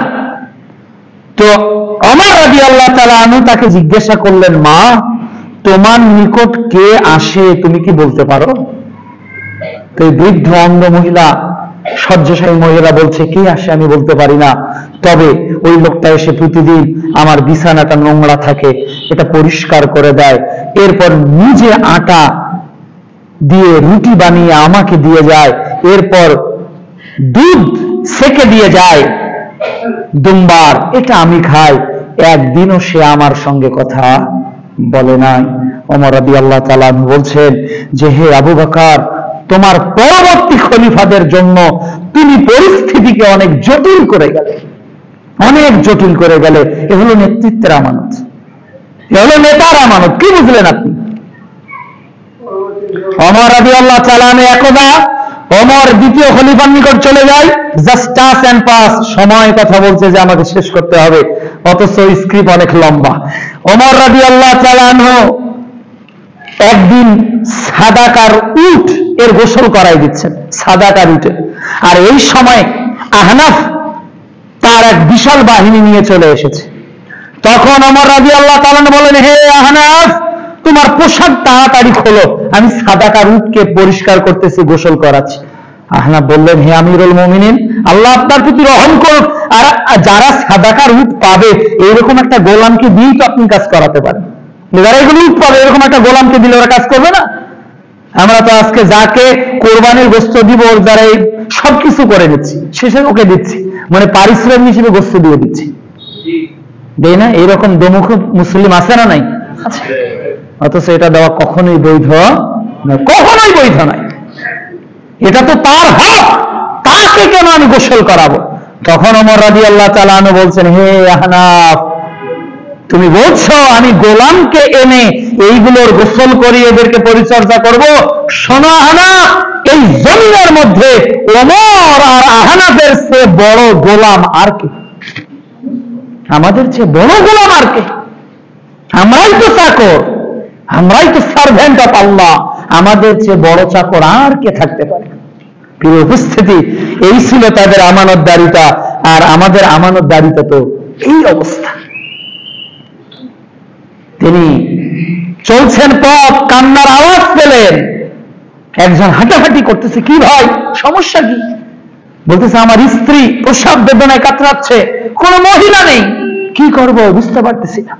তো ওমর রাদিয়াল্লাহু তাআলা আনহু তাকে জিজ্ঞাসা করলেন, মা, তোমার নিকট কে আসে তুমি কি বলতে পারো? তো এই বৃদ্ধ অন্ধ মহিলা, শয্যাশায়ী মহিলা বলছে, কে আসে আমি বলতে পারি না, তবে ওই লোকটা এসে প্রতিদিন আমার বিছানাটা নোংরা থাকে এটা পরিষ্কার করে দেয়, এরপর নিজে আটা দিয়ে রুটি বানিয়ে আমাকে দিয়ে যায়, এরপর দুধ সেকে দিয়ে যায় দুমবার, এটা আমি খাই। একদিনও সে আমার সঙ্গে কথা বলে নাই। ওমর রাদিয়াল্লাহু তাআলা বলছেন যে, হে আবু বকর, তোমার পরবর্তী খলিফাদের জন্য তুমি পরিস্থিতিকে অনেক জটিল করে গেলে, অনেক জটিল করে গেলে। এ হলো নেতৃত্বের আমানত, এ হলো নেতার আমানত। কি বুঝলেন আপনি? ওমর রাদিয়াল্লাহু তাআলা একদা ওমর দ্বিতীয় খলিফার নিকট চলে যায়, জাস্ট টাচ এন্ড পাস, সময় কথা বলছে যে আমাকে শেষ করতে হবে, অথচ স্ক্রিপ্ট অনেক লম্বা। ওমর রাদিয়াল্লাহু তাআলা একদিন সাদাকার উট এর গোসল করাই দিচ্ছেন, সাদাকার উটে। আর এই সময় আহনাফ তার এক বিশাল বাহিনী নিয়ে চলে এসেছে। তখন ওমর রাদিয়াল্লাহু তাআলা বলেন, হে আহনাফ, তোমার পোশাক তাড়াতাড়ি খোলো, আমি সাদাকার উটকে পরিষ্কার করতেছি, গোসল করাচ্ছি। আহনাফ বললেন, হে আমিরুল মুমিনিন, আল্লাহ আপনার প্রতি রহম করুন, আর যারা সাদাকার উট পাবে এইরকম একটা গোলামকে দিয়েই তো আপনি কাজ করাতে পারেন। যারা এগুলো উট পাবে এরকম একটা গোলামকে দিলে ওরা কাজ করবে না? আমরা তো আজকে যাকে কোরবানির গোশত দিব ওর দ্বারা সবকিছু করে দিচ্ছি, শেষে ওকে দিচ্ছি, মানে পারিশ্রমিক হিসেবে গোশত দিয়ে দিচ্ছি, দেই না? এইরকম দমুখ মুসলিম আছে না নাই? আছে। অথচ এটা দেওয়া কখনোই বৈধ নয়, কখনোই বৈধ নয়। এটা তো তার হক, তাকে কেন আমি গোসল করাবো? তখন ওমর রাদিয়াল্লাহু তাআলা আনহু বলছেন, হে আহনাফ, তুমি বলছো আমি গোলামকে এনে এইগুলোর গোসল করি, এদেরকে পরিচর্যা করব? শোনো আহনাফ, এই জমিনের মধ্যে ওমর আর আহনাফের চেয়ে বড় গোলাম আর কে? আমাদের চেয়ে বড় গোলাম আর কে? আমরাই তো চাকর, আমরাই তো সার্ভেন্ট অফ আল্লাহ, আমাদের চেয়ে বড় চাকর আর কে থাকতে পারে? প্রিয় উপস্থিতি, এই ছিল তাদের আমানতদারিতা। আর আমাদের আমানতদারিতা তো এই অবস্থা। তিনি চলছেন পথ, কান্নার আওয়াজ পেলেন, একজন হাঁটাহাঁটি করতেছে। কি ভাই, সমস্যা কি? বলতেছে, আমার স্ত্রী প্রসব বেদনায় কাতরাচ্ছে, কোন মহিলা নেই, কি করব বুঝতে পারতেছি না।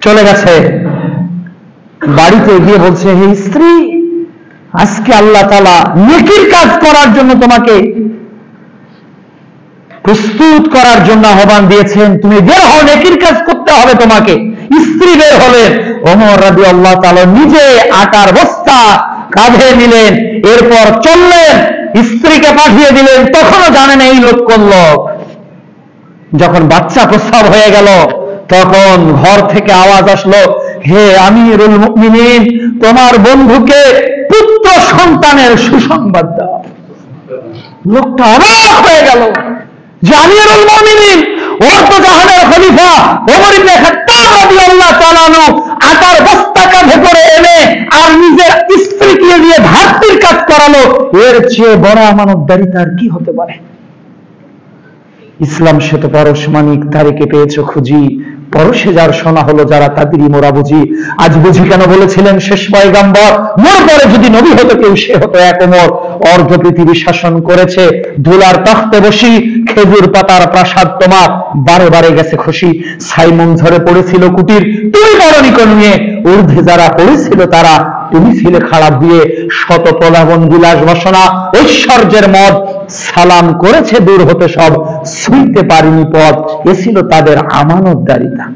চলে গেছে বাড়িতে গিয়ে বলছে, হে স্ত্রী, আজকে আল্লাহ তাআলা নেকির কাজ করার জন্য তোমাকে প্রস্তুত করার জন্য আহ্বান দিয়েছেন, তুমি বের হও, নেকির কাজ করতে হবে তোমাকে। স্ত্রী বের হলেন, ওমর রাদিয়াল্লাহু তাআলা নিজে আটার বস্তা কাঁধে নিলেন, এরপর চললেন, স্ত্রীকে পাঠিয়ে দিলেন। তখনও জানেন এই লোক কোন লোক। যখন বাচ্চা প্রসব হয়ে গেল, তখন ঘর থেকে আওয়াজ আসলো, হে আমিরুল মুমিনিন, তোমার বন্ধুকে পুত্র সন্তানের সুসংবাদ দাও। লোকটা অবাক হয়ে গেল যে আমিরুল মুমিনিন, ওর তো জাহানের খলিফা ওমর ইবনে খাত্তাব রাদিয়াল্লাহু তাআলা আনহু আটার বস্তা কাঁধে করে এনে আর নিজের স্ত্রীকে দিয়ে ধারতির কাজ করালো। এর চেয়ে বড় আমানতদারিতা আর কি হতে পারে? ইসলাম শ্বেত পারসমানিক তারিখে পেয়েছ খুঁজি, পরশে যার শোনা হলো যারা তাদেরই মোরা বুঝি। আজ বুঝি কেন বলেছিলেন শেষ পয়গাম্বর, মোর পরে যদি নবী হতো কেউ সে হতো এক ওমর। অর্ধ পৃথিবী শাসন করেছে ধুলার তখতে বসি, খেজুর পাতার প্রাসাদ তোমার বারে বারে গেছে খুশি, সাইমন ঝরে পড়েছিল কুটির, তুমি বরণিক নিয়ে ঊর্ধ্বে যারা পড়েছিল তারা, তুমি ছিলে খারাপ দিয়ে শত প্রলাপন বিলাস বাসনা ঐশ্বর্যের মদ, সালাম করেছে দূর হতে সব, ছুঁইতে পারিনি পথ, এ ছিল তাদের আমানতদারিতা।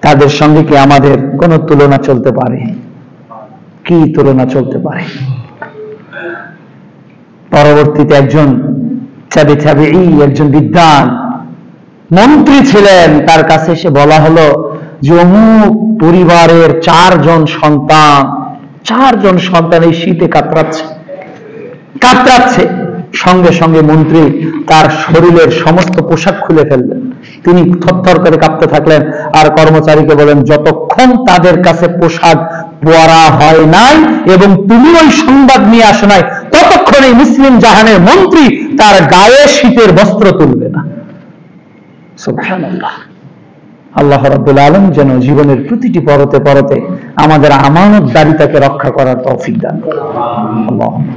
তাদের সঙ্গে কি আমাদের কোন তুলনা চলতে পারে? কি তুলনা চলতে পারে? পরবর্তীতে একজন একজন বিদ্বান মন্ত্রী ছিলেন, তার কাছে এসে বলা হলো যে অমুক পরিবারের 4 জন সন্তান এই শীতে কাতরাচ্ছে। সঙ্গে সঙ্গে মন্ত্রী তার শরীরের সমস্ত পোশাক খুলে ফেললেন, তিনি থরথর করে কাঁপতে থাকলেন, আর কর্মচারীকে বলেন যতক্ষণ তাদের কাছে পোশাক পরা হয় নাই এবং তুমি ওই সংবাদ নিয়ে আসো নাই, ততক্ষণ এই মুসলিম জাহানের মন্ত্রী তার গায়ে শীতের বস্ত্র তুলবে না। সুবহানাল্লাহ। আল্লাহ রাব্বুল আলামিন যেন জীবনের প্রতিটি পরতে পরতে আমাদের আমানতদারিতাকে রক্ষা করার তৌফিক দান করেন। আল্লাহুম্মা